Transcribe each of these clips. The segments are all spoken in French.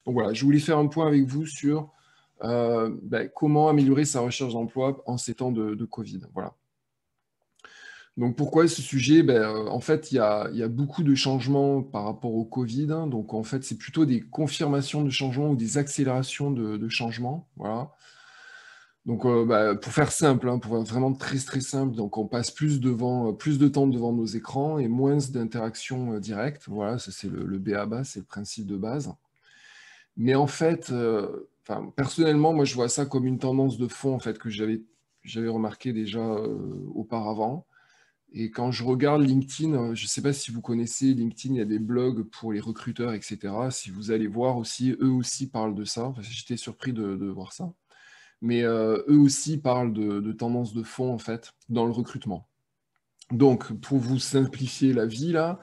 Donc voilà, je voulais faire un point avec vous sur comment améliorer sa recherche d'emploi en ces temps de Covid. Voilà. Donc pourquoi ce sujet? En fait, il y a beaucoup de changements par rapport au Covid, hein. Donc en fait, c'est plutôt des confirmations de changements ou des accélérations de changements. Voilà. Donc pour faire simple, hein, pour être vraiment très très simple, donc on passe plus de temps devant nos écrans et moins d'interactions directes. Voilà, ça c'est le B à bas, c'est le principe de base. Mais en fait, personnellement, moi je vois ça comme une tendance de fond en fait que j'avais remarqué déjà auparavant. Et quand je regarde LinkedIn, je ne sais pas si vous connaissez LinkedIn, il y a des blogs pour les recruteurs, etc. Si vous allez voir aussi, eux aussi parlent de ça. Enfin, j'étais surpris de voir ça. Mais eux aussi parlent de tendances de fond, en fait, dans le recrutement. Donc, pour vous simplifier la vie, là,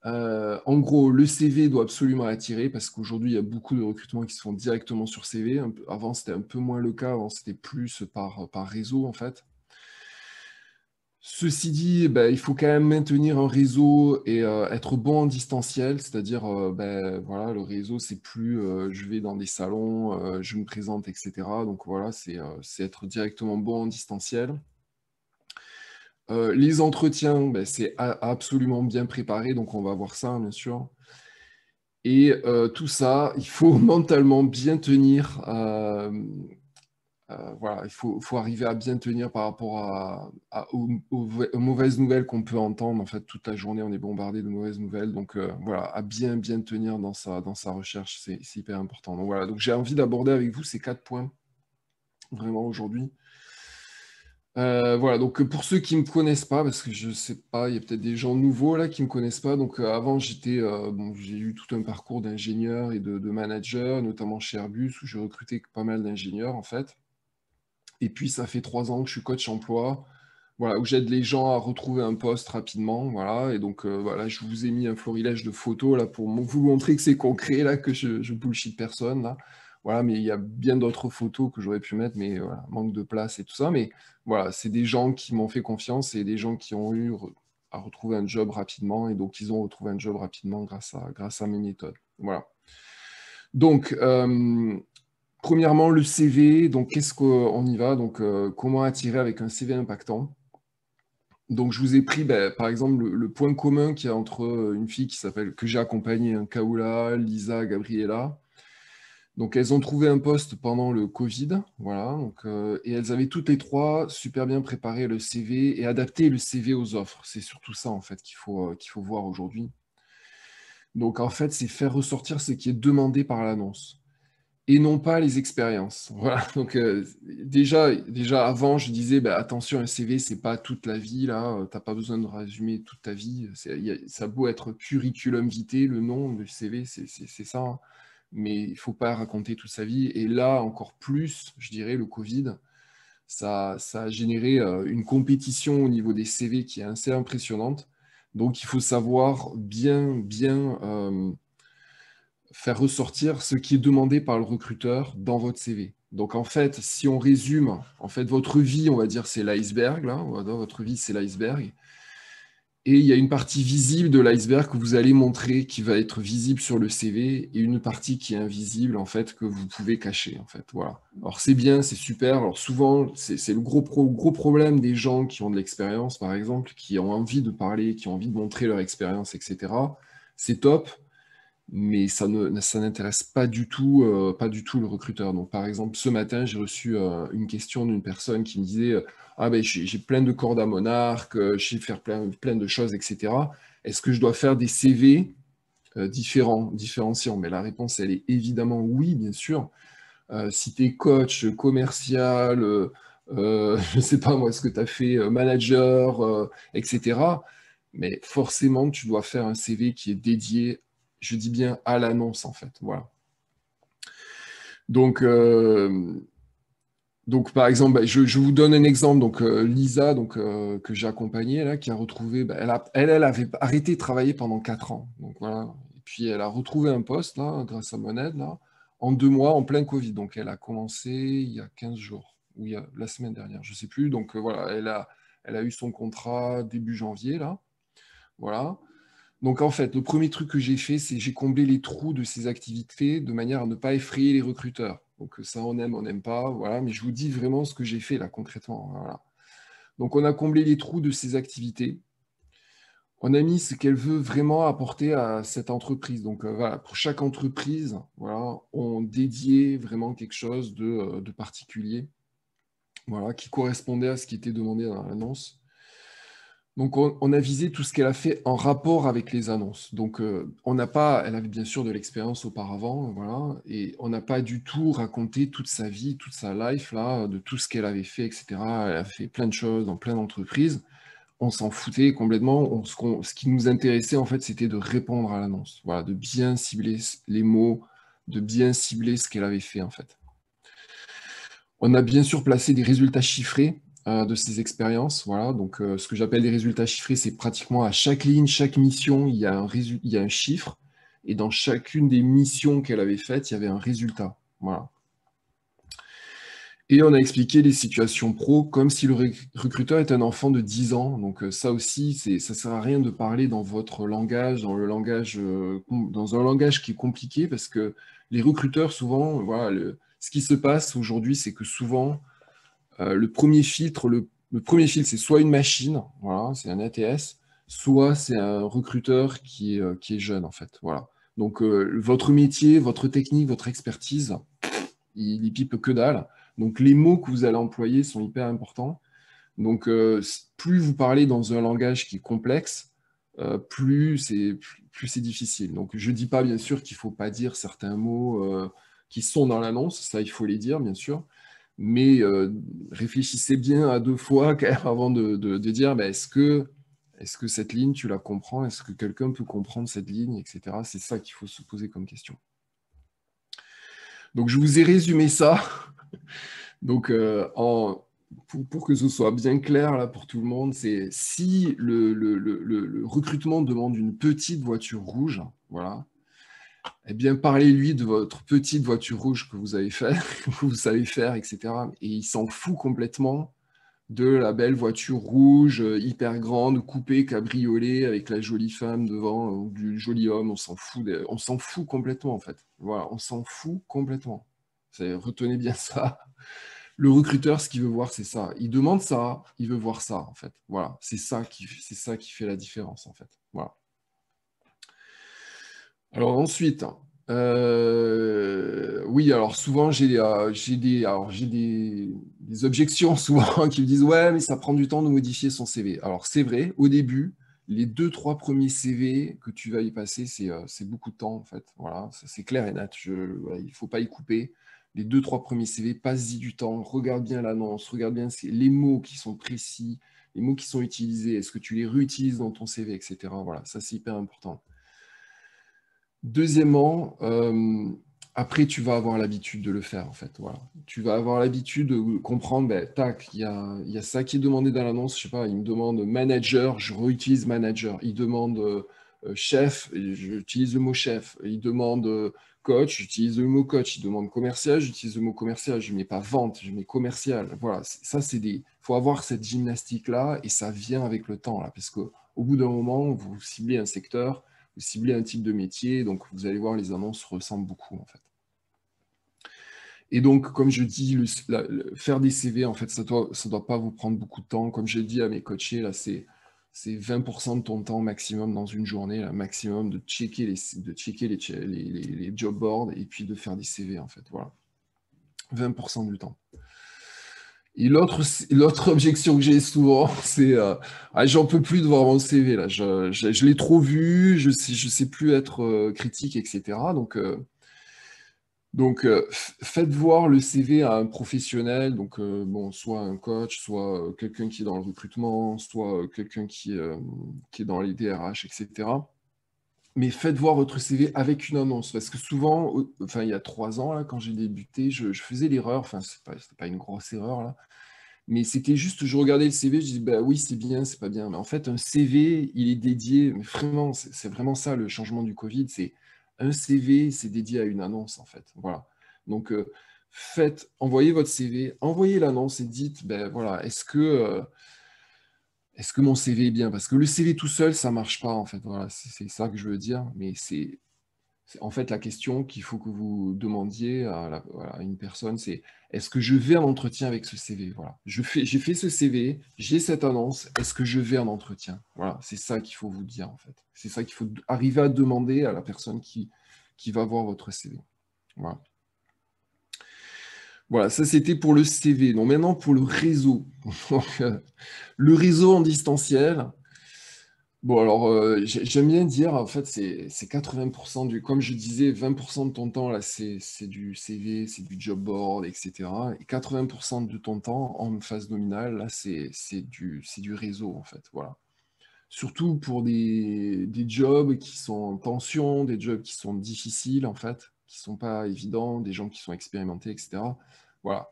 en gros, le CV doit absolument attirer parce qu'aujourd'hui, il y a beaucoup de recrutements qui se font directement sur CV. Avant, c'était un peu moins le cas. Avant, c'était plus par réseau, en fait. Ceci dit, il faut quand même maintenir un réseau et être bon en distanciel, c'est-à-dire, voilà, le réseau, c'est plus je vais dans des salons, je me présente, etc. Donc voilà, c'est être directement bon en distanciel. Les entretiens, c'est absolument bien préparé, donc on va voir ça, hein, bien sûr. Et tout ça, il faut mentalement bien tenir. Voilà, il faut arriver à bien tenir par rapport aux mauvaises nouvelles qu'on peut entendre. En fait, toute la journée, on est bombardé de mauvaises nouvelles. Donc, voilà, à bien tenir dans sa recherche, c'est hyper important. Donc, voilà, donc j'ai envie d'aborder avec vous ces 4 points, vraiment, aujourd'hui. Voilà, donc pour ceux qui ne me connaissent pas, parce que je sais pas, il y a peut-être des gens nouveaux là qui ne me connaissent pas. Donc, avant, j'ai eu tout un parcours d'ingénieur et de manager, notamment chez Airbus, où j'ai recruté pas mal d'ingénieurs, en fait. Et puis, ça fait 3 ans que je suis coach emploi, voilà, où j'aide les gens à retrouver un poste rapidement. Voilà, et donc, voilà, je vous ai mis un florilège de photos là pour vous montrer que c'est concret, là, que je bullshit personne. Là. Voilà, mais il y a bien d'autres photos que j'aurais pu mettre, mais voilà, manque de place et tout ça. Mais voilà, c'est des gens qui m'ont fait confiance et des gens qui ont eu à retrouver un job rapidement. Et donc, ils ont retrouvé un job rapidement grâce à mes méthodes. Voilà. Donc, premièrement, le CV. Donc, qu'est-ce qu'on y va? Donc, comment attirer avec un CV impactant? Donc, je vous ai pris, par exemple, le point commun qu'il y a entre une fille que j'ai accompagnée, un Kaoula, Lisa, Gabriela. Donc, elles ont trouvé un poste pendant le Covid, voilà. Donc, et elles avaient toutes les trois super bien préparé le CV et adapté le CV aux offres. C'est surtout ça, en fait, qu'il faut voir aujourd'hui. Donc, en fait, c'est faire ressortir ce qui est demandé par l'annonce et non pas les expériences. Voilà. Donc déjà avant, je disais, attention, un CV, c'est pas toute la vie, là. T'as pas besoin de résumer toute ta vie. Ça a beau être curriculum vitae, le nom du CV, c'est ça, hein. Mais il faut pas raconter toute sa vie. Et là, encore plus, je dirais, le Covid, ça a généré une compétition au niveau des CV qui est assez impressionnante. Donc, il faut savoir bien faire ressortir ce qui est demandé par le recruteur dans votre CV. Donc en fait, si on résume, en fait, votre vie, on va dire, c'est l'iceberg, là, votre vie, c'est l'iceberg. Et il y a une partie visible de l'iceberg que vous allez montrer, qui va être visible sur le CV, et une partie qui est invisible, en fait, que vous pouvez cacher, en fait. Voilà. Alors c'est bien, c'est super. Alors souvent, c'est le gros problème des gens qui ont de l'expérience, par exemple, qui ont envie de parler, qui ont envie de montrer leur expérience, etc. C'est top, mais ça n'intéresse pas du tout le recruteur. Donc, par exemple, ce matin, j'ai reçu une question d'une personne qui me disait ah ben j'ai plein de cordes à mon arc, je sais faire plein de choses, etc. Est-ce que je dois faire des CV différenciants? Mais la réponse, elle est évidemment oui, bien sûr. Si tu es coach, commercial, je ne sais pas moi ce que tu as fait, manager, etc. Mais forcément, tu dois faire un CV qui est dédié, je dis bien, à l'annonce, en fait. Voilà. Donc, par exemple, je vous donne un exemple. Donc, Lisa, que j'ai accompagnée, là, qui a retrouvé, elle avait arrêté de travailler pendant 4 ans. Donc, voilà. Et puis, elle a retrouvé un poste, là, grâce à mon aide, là, en 2 mois, en plein Covid. Donc, elle a commencé il y a 15 jours, ou il y a la semaine dernière, je ne sais plus. Donc, voilà, elle a eu son contrat début janvier, là. Voilà. Donc, en fait, le premier truc que j'ai fait, c'est j'ai comblé les trous de ces activités de manière à ne pas effrayer les recruteurs. Donc, ça, on n'aime pas, voilà. Mais je vous dis vraiment ce que j'ai fait là, concrètement. Voilà. Donc, on a comblé les trous de ces activités. On a mis ce qu'elle veut vraiment apporter à cette entreprise. Donc, voilà, pour chaque entreprise, voilà, on dédiait vraiment quelque chose de particulier, voilà, qui correspondait à ce qui était demandé dans l'annonce. Donc, on a visé tout ce qu'elle a fait en rapport avec les annonces. Donc, on n'a pas, elle avait bien sûr de l'expérience auparavant, voilà, et on n'a pas du tout raconté toute sa vie, toute sa life, là, de tout ce qu'elle avait fait, etc. Elle a fait plein de choses dans plein d'entreprises. On s'en foutait complètement. Ce qui nous intéressait, en fait, c'était de répondre à l'annonce, voilà, de bien cibler les mots, de bien cibler ce qu'elle avait fait, en fait. On a bien sûr placé des résultats chiffrés de ces expériences. Voilà. Donc, ce que j'appelle des résultats chiffrés, c'est pratiquement à chaque ligne, chaque mission, il y a un chiffre. Et dans chacune des missions qu'elle avait faites, il y avait un résultat. Voilà. Et on a expliqué les situations pro comme si le recruteur est un enfant de 10 ans. Donc, ça aussi, ça sert à rien de parler dans votre langage, dans un langage qui est compliqué, parce que les recruteurs, souvent, voilà, ce qui se passe aujourd'hui, c'est que souvent, le premier filtre, c'est soit une machine, voilà, c'est un ATS, soit c'est un recruteur qui est jeune, en fait. Voilà. Donc, votre métier, votre technique, votre expertise, il pipe que dalle. Donc, les mots que vous allez employer sont hyper importants. Donc, plus vous parlez dans un langage qui est complexe, plus c'est difficile. Donc, je ne dis pas, bien sûr, qu'il ne faut pas dire certains mots qui sont dans l'annonce, ça, il faut les dire, bien sûr, mais réfléchissez bien à deux fois quand même avant de dire, bah, est-ce que cette ligne, tu la comprends? Est-ce que quelqu'un peut comprendre cette ligne, etc. C'est ça qu'il faut se poser comme question. Donc, je vous ai résumé ça. Donc, pour que ce soit bien clair là, pour tout le monde, c'est si le recrutement demande une petite voiture rouge, voilà, eh bien, parlez-lui de votre petite voiture rouge que vous avez fait, que vous savez faire, etc. Et il s'en fout complètement de la belle voiture rouge, hyper grande, coupée, cabriolet, avec la jolie femme devant, ou du joli homme, on s'en fout complètement, en fait. Voilà, on s'en fout complètement. Retenez bien ça. Le recruteur, ce qu'il veut voir, c'est ça. Il demande ça, il veut voir ça, en fait. Voilà, c'est ça qui fait la différence, en fait. Voilà. Alors ensuite, oui, alors souvent j'ai des objections souvent qui me disent ouais, mais ça prend du temps de modifier son CV. Alors c'est vrai, au début, les deux, trois premiers CV que tu vas y passer, c'est beaucoup de temps en fait. Voilà, c'est clair et net. Voilà, il ne faut pas y couper. Les deux, trois premiers CV, passe-y du temps, regarde bien l'annonce, regarde bien les mots qui sont précis, les mots qui sont utilisés, est-ce que tu les réutilises dans ton CV, etc. Voilà, ça c'est hyper important. Deuxièmement, après, tu vas avoir l'habitude de le faire, en fait. Voilà. Tu vas avoir l'habitude de comprendre, ben, tac, il y a ça qui est demandé dans l'annonce. Je sais pas, il me demande manager, je réutilise manager. Il demande chef, et j'utilise le mot chef. Il demande coach, j'utilise le mau coach. Il demande commercial, j'utilise le mot commercial. Je ne mets pas vente, je mets commercial. Voilà, ça, il faut avoir cette gymnastique-là et ça vient avec le temps, là, parce qu'au bout d'un moment, vous ciblez un secteur, vous ciblez un type de métier, donc vous allez voir, les annonces ressemblent beaucoup, en fait. Et donc, comme je dis, faire des CV, en fait, ça doit pas vous prendre beaucoup de temps. Comme j'ai dit à mes coachés, là, c'est 20% de ton temps maximum dans une journée, là, maximum de checker les job boards et puis de faire des CV, en fait. Voilà. 20% du temps. Et l'autre objection que j'ai souvent, c'est j'en peux plus de voir mon CV là. Je l'ai trop vu, je sais plus être critique, etc. Donc, faites voir le CV à un professionnel, donc bon, soit un coach, soit quelqu'un qui est dans le recrutement, soit quelqu'un qui est dans les DRH, etc. Mais faites voir votre CV avec une annonce, parce que souvent, enfin il y a 3 ans là, quand j'ai débuté, je faisais l'erreur, enfin c'était pas une grosse erreur là, mais c'était juste, je regardais le CV, je disais, bah oui, c'est bien, c'est pas bien. Mais en fait, un CV, il est dédié, mais vraiment, c'est vraiment ça le changement du Covid, c'est un CV, c'est dédié à une annonce, en fait. Voilà. Donc, envoyez votre CV, envoyez l'annonce et dites, ben voilà, est-ce que mon CV est bien? Parce que le CV tout seul, ça marche pas, en fait. Voilà, c'est ça que je veux dire. Mais c'est en fait la question qu'il faut que vous demandiez voilà, à une personne, c'est est-ce que je vais en entretien avec ce CV? Voilà. J'ai fait ce CV, j'ai cette annonce, est-ce que je vais en entretien? Voilà, c'est ça qu'il faut vous dire, en fait. C'est ça qu'il faut arriver à demander à la personne qui va voir votre CV. Voilà. Voilà, ça c'était pour le CV. Donc maintenant pour le réseau. Donc, le réseau en distanciel. Bon alors j'aime bien dire en fait c'est 80% du, comme je disais, 20% de ton temps là c'est du CV, c'est du job board, etc. Et 80% de ton temps en phase nominale là c'est du réseau en fait. Voilà. Surtout pour des jobs qui sont en tension, des jobs qui sont difficiles en fait, qui sont pas évidents, des gens qui sont expérimentés, etc. Voilà.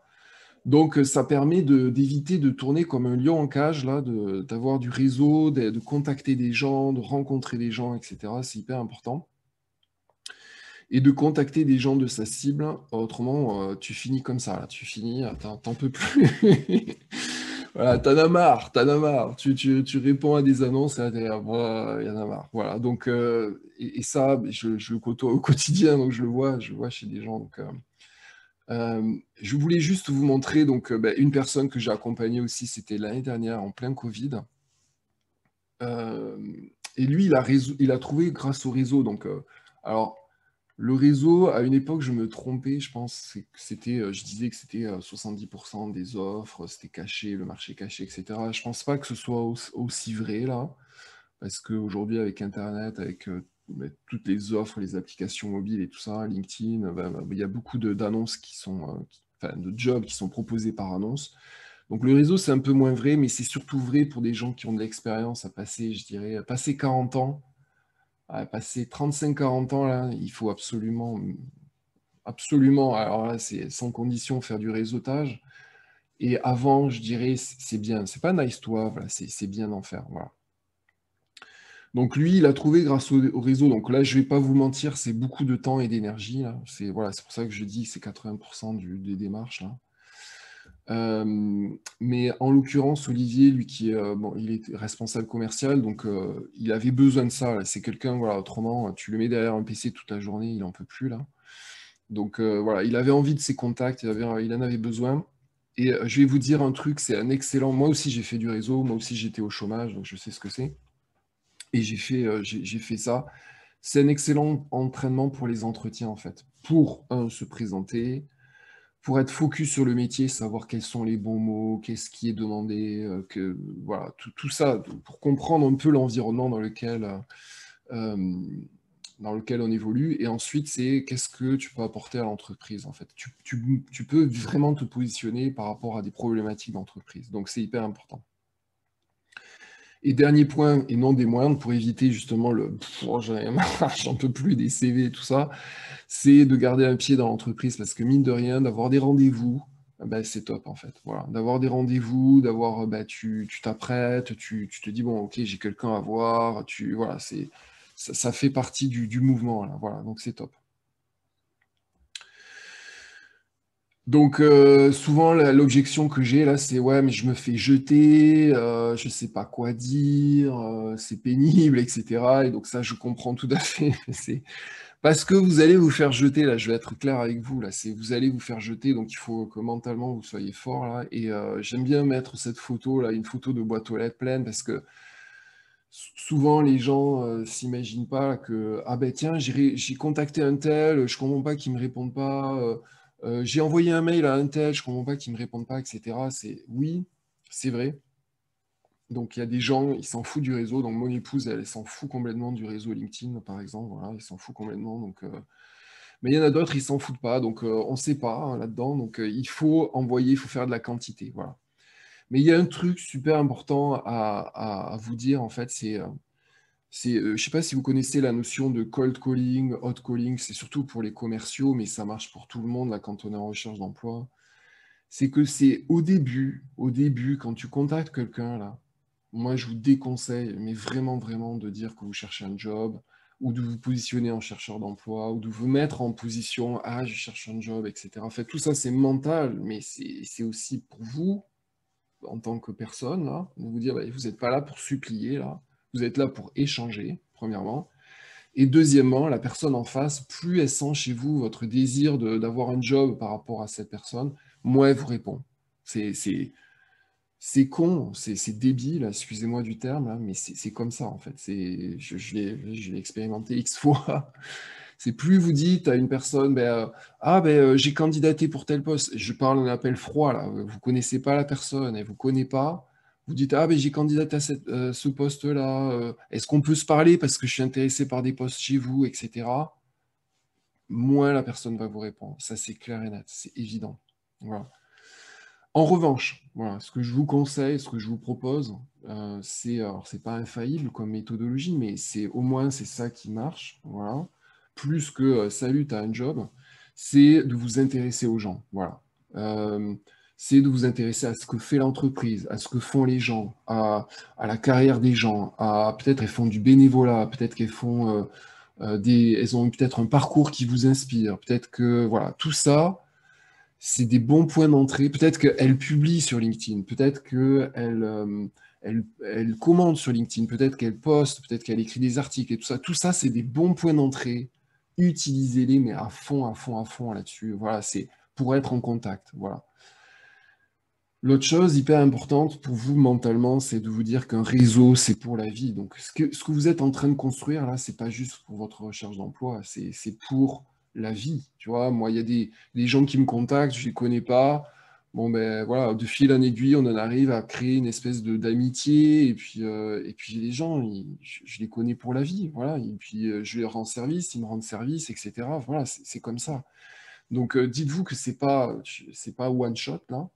Donc, ça permet d'éviter de tourner comme un lion en cage, là, d'avoir du réseau, de contacter des gens, de rencontrer des gens, etc. C'est hyper important. Et de contacter des gens de sa cible. Autrement, tu finis comme ça, là. Tu finis, t'en peux plus. Voilà, t'en as marre. Tu réponds à des annonces, et là, t'es là, ouais, y en a marre. Voilà, donc, et ça, je le côtoie au quotidien, donc je le vois chez des gens. Donc, je voulais juste vous montrer donc une personne que j'ai accompagnée aussi, c'était l'année dernière en plein Covid. Euh, et lui, il a trouvé grâce au réseau. Donc, alors, le réseau, à une époque, je me trompais, je pense, je disais que c'était 70% des offres, c'était caché, le marché caché, etc. Je pense pas que ce soit aussi vrai là, parce qu'aujourd'hui, avec Internet, avec toutes les offres, les applications mobiles et tout ça, LinkedIn, il y a beaucoup d'annonces enfin, de jobs qui sont proposés par annonce. Donc le réseau, c'est un peu moins vrai, mais c'est surtout vrai pour des gens qui ont de l'expérience à passer, je dirais, à passer 40 ans, à passer 35-40 ans, là, il faut absolument, absolument, alors là, c'est sans condition faire du réseautage. Et avant, je dirais, c'est bien. C'est pas nice to have, là, c'est bien d'en faire. Voilà. Donc lui, il a trouvé grâce au réseau. Donc là, je vais pas vous mentir, c'est beaucoup de temps et d'énergie, là. Voilà, c'est pour ça que je dis que c'est 80% des démarches, là. Mais en l'occurrence, Olivier, lui qui est, bon, il est responsable commercial, donc il avait besoin de ça, là. C'est quelqu'un, voilà, autrement, tu le mets derrière un PC toute la journée, il en peut plus, là. Donc voilà, il avait envie de ses contacts, il en avait besoin. Et je vais vous dire un truc, c'est un excellent. Moi aussi, j'ai fait du réseau, moi aussi, j'étais au chômage, donc je sais ce que c'est. Et j'ai fait ça. C'est un excellent entraînement pour les entretiens, en fait. Pour, se présenter, pour être focus sur le métier, savoir quels sont les bons mots, qu'est-ce qui est demandé, voilà, tout ça, pour comprendre un peu l'environnement euh, dans lequel on évolue. Et ensuite, c'est qu'est-ce que tu peux apporter à l'entreprise, en fait. Tu peux vraiment te positionner par rapport à des problématiques d'entreprise. Donc, c'est hyper important. Et dernier point, et non des moindres, pour éviter justement oh, j'en ai marre, j'en peux plus des CV et tout ça, c'est de garder un pied dans l'entreprise parce que mine de rien, d'avoir des rendez-vous, c'est top en fait. Voilà. D'avoir des rendez-vous, tu t'apprêtes, tu te dis, bon, ok, j'ai quelqu'un à voir, voilà, ça fait partie du mouvement, là, voilà, donc c'est top. Donc souvent l'objection que j'ai là c'est ouais mais je me fais jeter, je sais pas quoi dire, c'est pénible etc. Et donc ça je comprends tout à fait. C'est parce que vous allez vous faire jeter là, je vais être clair avec vous là, c'est vous allez vous faire jeter donc il faut que mentalement vous soyez fort là. Et j'aime bien mettre cette photo là, une photo de boîte aux lettres pleine parce que souvent les gens s'imaginent pas que ah ben tiens j'ai contacté un tel, je comprends pas qu'il me réponde pas, j'ai envoyé un mail à un tel, je comprends pas qu'il me réponde pas, etc. C'est oui, c'est vrai. Donc il y a des gens, ils s'en foutent du réseau. Donc mon épouse, elle s'en fout complètement du réseau LinkedIn, par exemple. Voilà, elle s'en fout complètement. Donc, mais il y en a d'autres, ils s'en foutent pas. Donc on ne sait pas hein, là-dedans. Donc il faut envoyer, il faut faire de la quantité. Voilà. Mais il y a un truc super important à vous dire en fait, je ne sais pas si vous connaissez la notion de cold calling, hot calling, c'est surtout pour les commerciaux, mais ça marche pour tout le monde là, quand on est en recherche d'emploi. C'est que c'est au début, quand tu contactes quelqu'un là, moi je vous déconseille, mais vraiment, vraiment, de dire que vous cherchez un job, ou de vous positionner en chercheur d'emploi, ou de vous mettre en position, ah, je cherche un job, etc. En fait, tout ça, c'est mental, mais c'est aussi pour vous. en tant que personne, là, de vous dire, bah, vous n'êtes pas là pour supplier, là, vous êtes là pour échanger, premièrement. Et deuxièmement, la personne en face, plus elle sent chez vous votre désir d'avoir un job par rapport à cette personne, moins elle vous répond. C'est c'est- c'est con, c'est débile, excusez-moi du terme, hein, mais c'est comme ça en fait. Je l'ai expérimenté X fois. C'est plus vous dites à une personne, ben, ah ben, j'ai candidaté pour tel poste. Je parle d'un appel froid là. Vous connaissez pas la personne, elle vous connaît pas. Vous dites, ah ben j'ai candidaté à ce poste-là. Est-ce qu'on peut se parler parce que je suis intéressé par des postes chez vous, etc. Moins la personne va vous répondre. Ça c'est clair et net, c'est évident. Voilà. En revanche, voilà, ce que je vous conseille, ce que je vous propose, alors c'est pas infaillible comme méthodologie, mais c'est au moins c'est ça qui marche, voilà. Plus que salut, tu as un job, c'est de vous intéresser aux gens, voilà. Euh, c'est de vous intéresser à ce que fait l'entreprise, à ce que font les gens, à la carrière des gens, à peut-être elles font du bénévolat, peut-être qu'elles font elles ont peut-être un parcours qui vous inspire, peut-être que voilà, tout ça c'est des bons points d'entrée. Peut-être qu'elle publie sur LinkedIn, peut-être qu'elle elle commente sur LinkedIn, peut-être qu'elle poste, peut-être qu'elle écrit des articles et tout ça. Tout ça, c'est des bons points d'entrée. Utilisez-les, mais à fond, à fond, à fond là-dessus. Voilà, c'est pour être en contact. Voilà. L'autre chose hyper importante pour vous mentalement, c'est de vous dire qu'un réseau, c'est pour la vie. Donc, ce que vous êtes en train de construire là, c'est pas juste pour votre recherche d'emploi, c'est pour la vie. Tu vois, moi, il y a des gens qui me contactent, je les connais pas. Bon, ben voilà, de fil en aiguille, on en arrive à créer une espèce d'amitié. Et puis les gens, je les connais pour la vie. Voilà, et puis je leur rends service, ils me rendent service, etc. Voilà, c'est comme ça. Donc, dites-vous que c'est pas one shot là.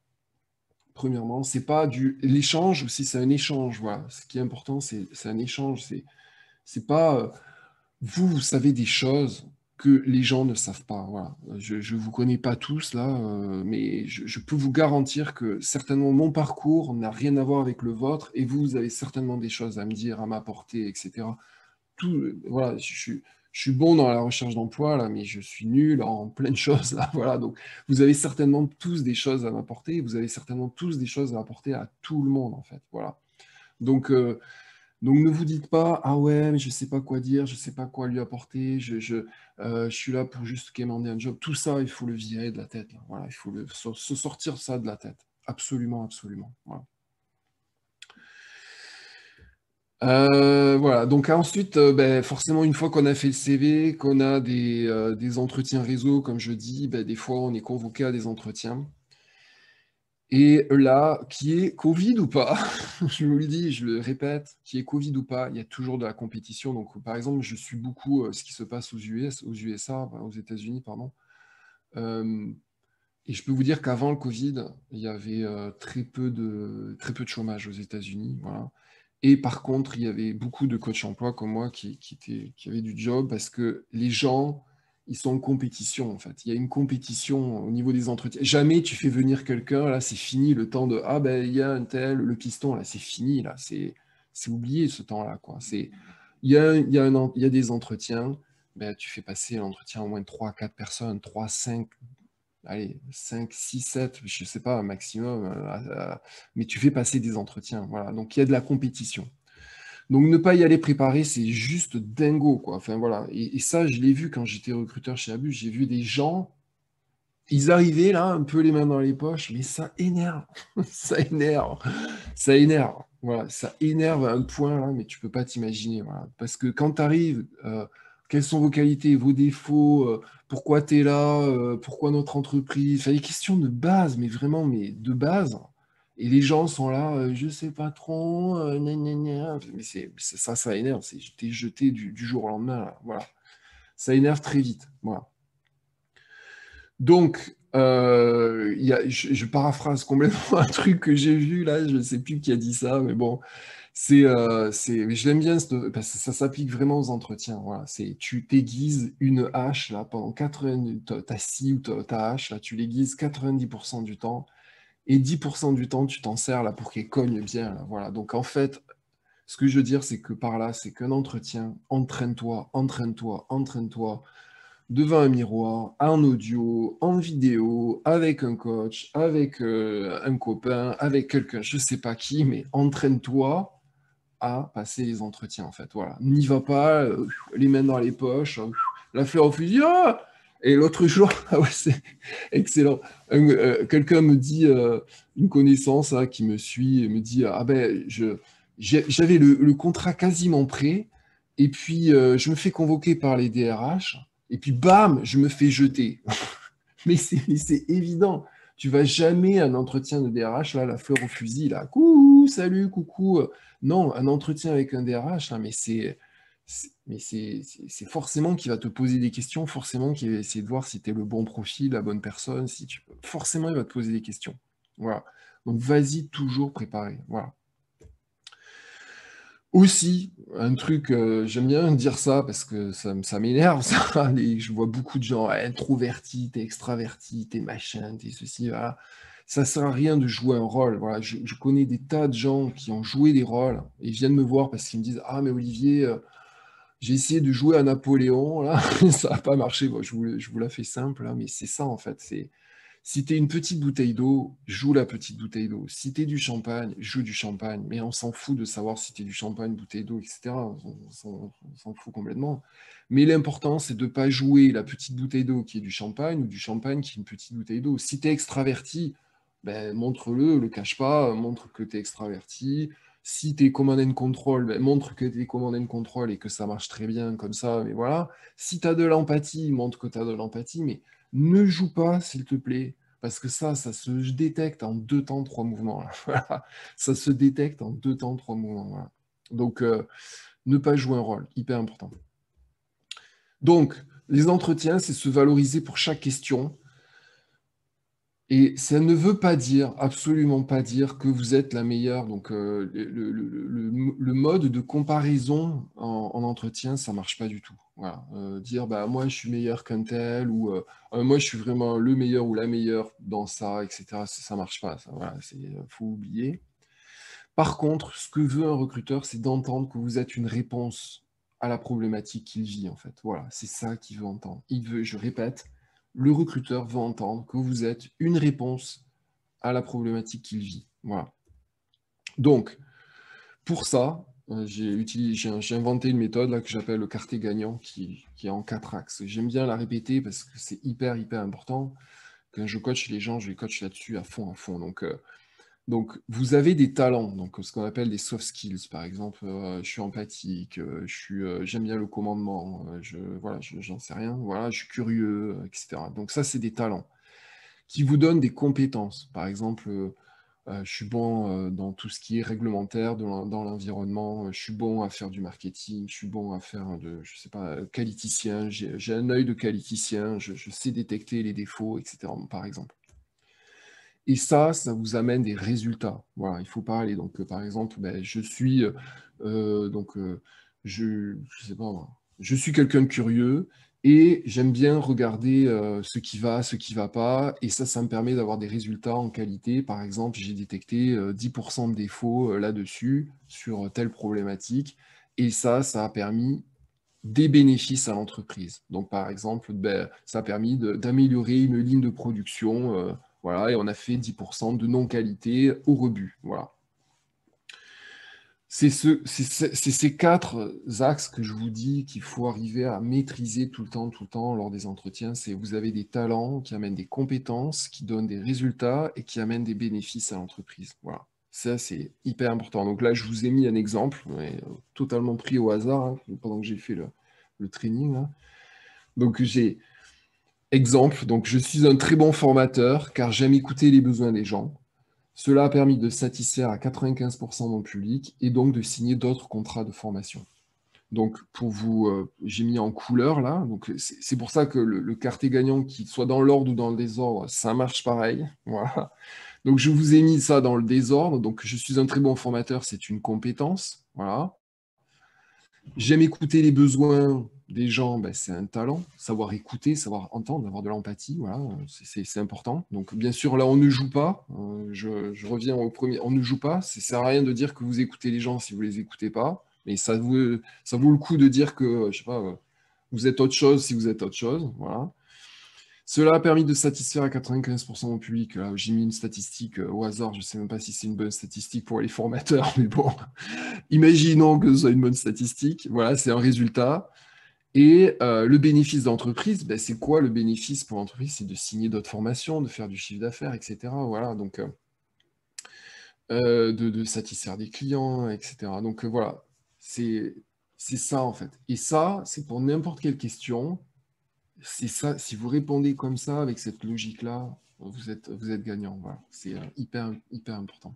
Premièrement, c'est pas l'échange, si c'est un échange, voilà. Ce qui est important, c'est un échange. C'est pas vous savez des choses que les gens ne savent pas. Voilà. Je vous connais pas tous là, mais je peux vous garantir que certainement mon parcours n'a rien à voir avec le vôtre et vous avez certainement des choses à me dire, à m'apporter, etc. Voilà, je suis bon dans la recherche d'emploi, là, mais je suis nul en plein de choses, là, voilà. Donc, vous avez certainement tous des choses à m'apporter, vous avez certainement tous des choses à apporter à tout le monde, en fait, voilà. Donc, ne vous dites pas, ah ouais, mais je sais pas quoi dire, je sais pas quoi lui apporter, je suis là pour juste quémander un job. Tout ça, il faut le virer de la tête, là. Voilà, il faut se sortir ça de la tête. Absolument, absolument. Voilà. Voilà, donc ensuite, ben, forcément, une fois qu'on a fait le CV, qu'on a des entretiens réseau, comme je dis, ben, des fois, on est convoqué à des entretiens. Et là, qui est Covid ou pas, je vous le dis, je le répète, qui est Covid ou pas, il y a toujours de la compétition. Donc, par exemple, je suis beaucoup ce qui se passe aux USA, enfin, aux États-Unis, pardon. Euh, et je peux vous dire qu'avant le Covid, il y avait très peu de chômage aux États-Unis, voilà. Et par contre, il y avait beaucoup de coachs emploi comme moi qui avaient du job parce que les gens, ils sont en compétition en fait. Il y a une compétition au niveau des entretiens. Jamais tu fais venir quelqu'un, là c'est fini le temps de ah ben il y a un tel, le piston, là c'est fini, là c'est oublié ce temps-là quoi. Il y a des entretiens, ben, tu fais passer l'entretien au moins 3 4 personnes, 3 5 allez, 5 6 7 je sais pas, un maximum, mais tu fais passer des entretiens, voilà. Donc il y a de la compétition. Donc ne pas y aller préparer, c'est juste dingo, quoi. Enfin voilà. Et ça, je l'ai vu quand j'étais recruteur chez Abus, j'ai vu des gens, ils arrivaient là, un peu les mains dans les poches, mais ça énerve, ça énerve, ça énerve. Voilà, ça énerve à un point là, mais tu peux pas t'imaginer. Voilà. Parce que quand tu arrives, quelles sont vos qualités, vos défauts, pourquoi tu es là, pourquoi notre entreprise, enfin, les questions de base, mais vraiment, mais de base. Et les gens sont là, je sais pas trop, gna, gna, gna. Mais ça énerve, t'es jeté du jour au lendemain, là. Voilà. Ça énerve très vite. Voilà. Donc, je paraphrase complètement un truc que j'ai vu là, je ne sais plus qui a dit ça, mais bon, mais je l'aime bien parce que ça s'applique vraiment aux entretiens. Voilà, tu t'aiguises une hache là pendant 80, ta scie ou ta hache là, tu l'aiguises 90% du temps et 10% du temps tu t'en sers là pour qu'elle cogne bien là. Voilà, donc en fait, ce que je veux dire, c'est que par là, c'est qu'un entretien, entraîne-toi, entraîne-toi, entraîne-toi. devant un miroir, en audio, en vidéo, avec un coach, avec un copain, avec quelqu'un, je ne sais pas qui, mais entraîne-toi à passer les entretiens, en fait. Voilà. N'y va pas, les mains dans les poches, la fleur au fusil, ah et l'autre jour, ah ouais, c'est excellent. Quelqu'un me dit, une connaissance hein, qui me suit, me dit, ah ben, j'avais le contrat quasiment prêt, et puis je me fais convoquer par les DRH, et puis bam, je me fais jeter. Mais c'est évident. Tu vas jamais à un entretien de DRH, là, la fleur au fusil, là, coucou, salut, coucou. Non, un entretien avec un DRH, là, mais c'est forcément qu'il va te poser des questions, forcément qu'il va essayer de voir si tu es le bon profil, la bonne personne, si tu... forcément il va te poser des questions. Voilà. Donc vas-y toujours préparé. Voilà. Aussi, un truc, j'aime bien dire ça parce que ça m'énerve, ça. Je vois beaucoup de gens, ouais, introverti, t'es extraverti, t'es machin, t'es ceci, voilà. Ça sert à rien de jouer un rôle. Voilà. Je connais des tas de gens qui ont joué des rôles et viennent me voir parce qu'ils me disent, ah, mais Olivier, j'ai essayé de jouer à Napoléon, là, ça n'a pas marché. Bon, je vous la fais simple, hein, mais c'est ça en fait. Si t'es une petite bouteille d'eau, joue la petite bouteille d'eau. Si t'es du champagne, joue du champagne. Mais on s'en fout de savoir si t'es du champagne, bouteille d'eau, etc. On s'en fout complètement. Mais l'important, c'est de ne pas jouer la petite bouteille d'eau qui est du champagne ou du champagne qui est une petite bouteille d'eau. Si t'es extraverti, ben, montre-le, le cache pas, montre que t'es extraverti. Si t'es command and control, ben, montre que t'es command and control et que ça marche très bien comme ça, mais voilà. Si t'as de l'empathie, montre que t'as de l'empathie, mais ne joue pas, s'il te plaît, parce que ça se détecte en 2 temps, 3 mouvements. Là. Voilà. Ça se détecte en 2 temps, 3 mouvements. Voilà. Donc, ne pas jouer un rôle, hyper important. Donc, les entretiens, c'est se valoriser pour chaque question. Et ça ne veut pas dire, absolument pas dire, que vous êtes la meilleure. Donc, le mode de comparaison en entretien, ça marche pas du tout. Voilà. Dire, bah, moi, je suis meilleur qu'un tel, ou moi, je suis vraiment le meilleur ou la meilleure dans ça, etc. Ça marche pas. Ça, voilà, faut oublier. Par contre, ce que veut un recruteur, c'est d'entendre que vous êtes une réponse à la problématique qu'il vit, en fait. Voilà, c'est ça qu'il veut entendre. Il veut, je répète, le recruteur veut entendre que vous êtes une réponse à la problématique qu'il vit. Voilà. Donc, pour ça, j'ai inventé une méthode là, que j'appelle le quartier gagnant qui est en 4 axes. J'aime bien la répéter parce que c'est hyper, hyper important. Quand je coach les gens, je les coach là-dessus à fond, à fond. Donc, vous avez des talents, donc ce qu'on appelle des soft skills, par exemple, je suis empathique, j'aime bien le commandement, voilà, j'en sais rien, voilà, je suis curieux, etc. Donc ça, c'est des talents qui vous donnent des compétences. Par exemple, je suis bon dans tout ce qui est réglementaire dans l'environnement, je suis bon à faire du marketing, je suis bon à faire je sais pas, qualiticien, j'ai un œil de qualiticien, je sais détecter les défauts, etc., par exemple. Et ça vous amène des résultats. Voilà, il faut parler. Donc, par exemple, ben, je suis, donc, je sais pas, moi, je suis quelqu'un de curieux et j'aime bien regarder ce qui va pas. Et ça me permet d'avoir des résultats en qualité. Par exemple, j'ai détecté 10% de défauts là-dessus, sur telle problématique. Et ça a permis des bénéfices à l'entreprise. Donc, par exemple, ben, ça a permis d'améliorer une ligne de production, voilà, et on a fait 10% de non-qualité au rebut. Voilà. C'est ces 4 axes que je vous dis qu'il faut arriver à maîtriser tout le temps lors des entretiens. C'est vous avez des talents qui amènent des compétences, qui donnent des résultats et qui amènent des bénéfices à l'entreprise. Voilà. Ça, c'est hyper important. Donc là, je vous ai mis un exemple, mais, totalement pris au hasard, hein, pendant que j'ai fait le training, là. Donc j'ai exemple, donc je suis un très bon formateur car j'aime écouter les besoins des gens. Cela a permis de satisfaire à 95% mon public et donc de signer d'autres contrats de formation. Donc, pour vous, j'ai mis en couleur là. Donc, c'est pour ça que le quartier gagnant, qu'il soit dans l'ordre ou dans le désordre, ça marche pareil. Voilà. Donc, je vous ai mis ça dans le désordre. Donc, je suis un très bon formateur, c'est une compétence. Voilà. J'aime écouter les besoins des gens, ben, c'est un talent. Savoir écouter, savoir entendre, avoir de l'empathie, voilà, c'est important. Donc, bien sûr, là, on ne joue pas. Je reviens au premier, on ne joue pas. Ça ne sert à rien de dire que vous écoutez les gens si vous ne les écoutez pas. Mais ça vaut le coup de dire que, je sais pas, Vous êtes autre chose si vous êtes autre chose. Voilà. Cela a permis de satisfaire à 95% mon public. J'ai mis une statistique au hasard. Je ne sais même pas si c'est une bonne statistique pour les formateurs, mais bon, imaginons que ce soit une bonne statistique. Voilà, c'est un résultat. Et le bénéfice d'entreprise, ben, c'est quoi le bénéfice pour l'entreprise? C'est de signer d'autres formations, de faire du chiffre d'affaires, etc. Voilà, donc de satisfaire des clients, etc. Donc voilà, c'est ça en fait. Et ça, c'est pour n'importe quelle question. C'est ça, si vous répondez comme ça, avec cette logique-là, vous êtes gagnant. Voilà. C'est hyper, hyper important.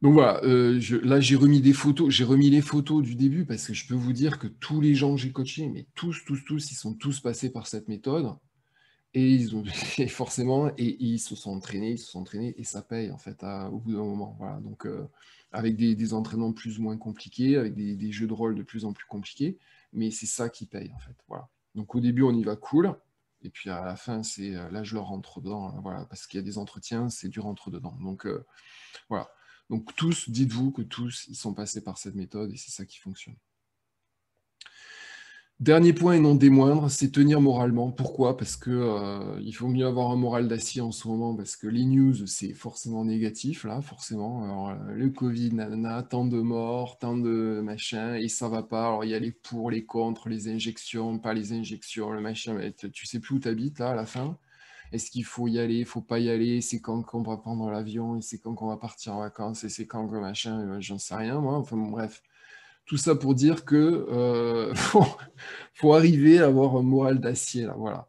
Donc voilà, là j'ai remis des photos, j'ai remis les photos du début parce que je peux vous dire que tous les gens que j'ai coachés, mais tous, ils sont tous passés par cette méthode et ils ont et forcément et ils se sont entraînés et ça paye en fait au bout d'un moment. Voilà, donc avec des entraînements plus ou moins compliqués, avec des jeux de rôle de plus en plus compliqués, mais c'est ça qui paye en fait. Voilà. Donc au début on y va cool. Et puis à la fin, c'est là je leur rentre dedans, hein, voilà, parce qu'il y a des entretiens, c'est du rentre dedans. Donc voilà. Donc tous, dites-vous que tous, ils sont passés par cette méthode et c'est ça qui fonctionne. Dernier point et non des moindres, c'est tenir moralement. Pourquoi? Parce que il faut mieux avoir un moral d'acier en ce moment, parce que les news, c'est forcément négatif, là, forcément. Alors, le Covid, nanana, tant de morts, tant de machin, et ça va pas. Alors, il y a les pour, les contre, les injections, pas les injections, le machin, mais tu sais plus où tu habites, là, à la fin. Est-ce qu'il faut y aller, faut pas y aller, c'est quand qu'on va prendre l'avion, et c'est quand qu'on va partir en vacances, et c'est quand que machin, j'en sais rien, moi. Enfin, bon, bref. Tout ça pour dire que faut arriver à avoir un moral d'acier, là, voilà.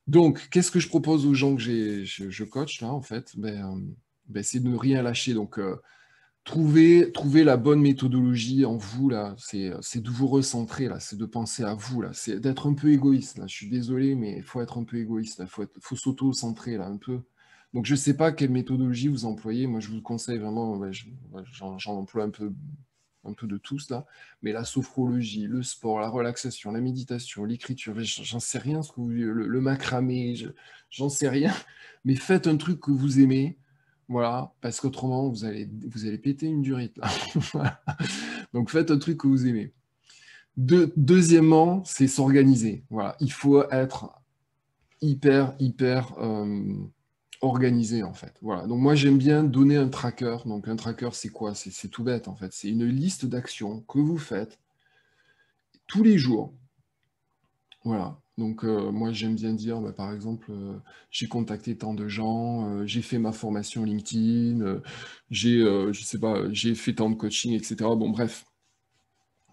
Donc, qu'est-ce que je propose aux gens que je coach, là, en fait? C'est de ne rien lâcher. Donc, trouver la bonne méthodologie en vous, là, c'est de vous recentrer, là, c'est de penser à vous, là, c'est d'être un peu égoïste, là. Je suis désolé, mais il faut être un peu égoïste, là. Faut s'auto-centrer, là, un peu. Donc, je ne sais pas quelle méthodologie vous employez. Moi, je vous conseille vraiment, j'en emploie un peu de tout cela, mais la sophrologie, le sport, la relaxation, la méditation, l'écriture, j'en sais rien, le macramé, j'en sais rien, mais faites un truc que vous aimez, voilà, parce qu'autrement, vous allez péter une durite, là. Voilà. Donc faites un truc que vous aimez. Deuxièmement, c'est s'organiser. Voilà, il faut être hyper organisé en fait. Voilà. Donc moi j'aime bien donner un tracker. Donc un tracker c'est quoi? C'est tout bête en fait. C'est une liste d'actions que vous faites tous les jours. Voilà. Donc moi j'aime bien dire par exemple j'ai contacté tant de gens, j'ai fait ma formation LinkedIn, je sais pas, j'ai fait tant de coaching, etc. Bon bref,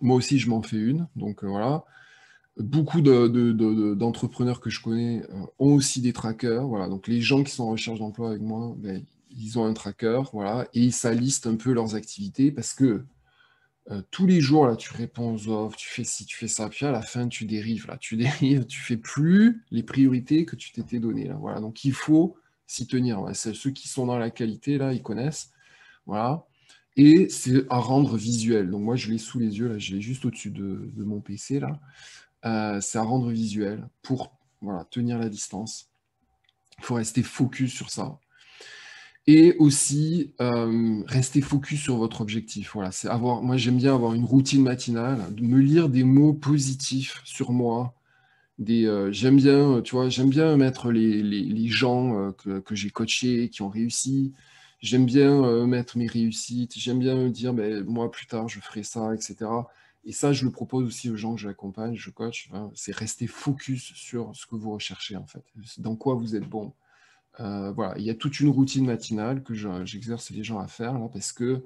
moi aussi je m'en fais une. Donc voilà. Beaucoup d'entrepreneurs que je connais ont aussi des trackers. Voilà. Donc les gens qui sont en recherche d'emploi avec moi, ben, ils ont un tracker, voilà, et ça liste un peu leurs activités parce que tous les jours, là, tu réponds aux offres, tu fais ci, tu fais ça, puis à la fin, tu dérives, là, tu dérives, tu fais plus les priorités que tu t'étais données, là. Voilà. Donc il faut s'y tenir. Voilà. Ceux qui sont dans la qualité, là, ils connaissent. Voilà. Et c'est à rendre visuel. Donc moi, je l'ai sous les yeux, là, je l'ai juste au-dessus de mon PC, là. C'est à rendre visuel pour voilà, tenir la distance. Il faut rester focus sur ça. Et aussi, rester focus sur votre objectif. Voilà, moi, j'aime bien avoir une routine matinale, de me lire des mots positifs sur moi. J'aime bien, tu vois, j'aime bien mettre les gens que j'ai coachés, qui ont réussi. J'aime bien mettre mes réussites. J'aime bien me dire, ben, moi, plus tard, je ferai ça, etc. Et ça, je le propose aussi aux gens que j'accompagne, je coach. Hein, c'est rester focus sur ce que vous recherchez, en fait. Dans quoi vous êtes bon. Voilà, il y a toute une routine matinale que j'exerce les gens à faire, là, parce que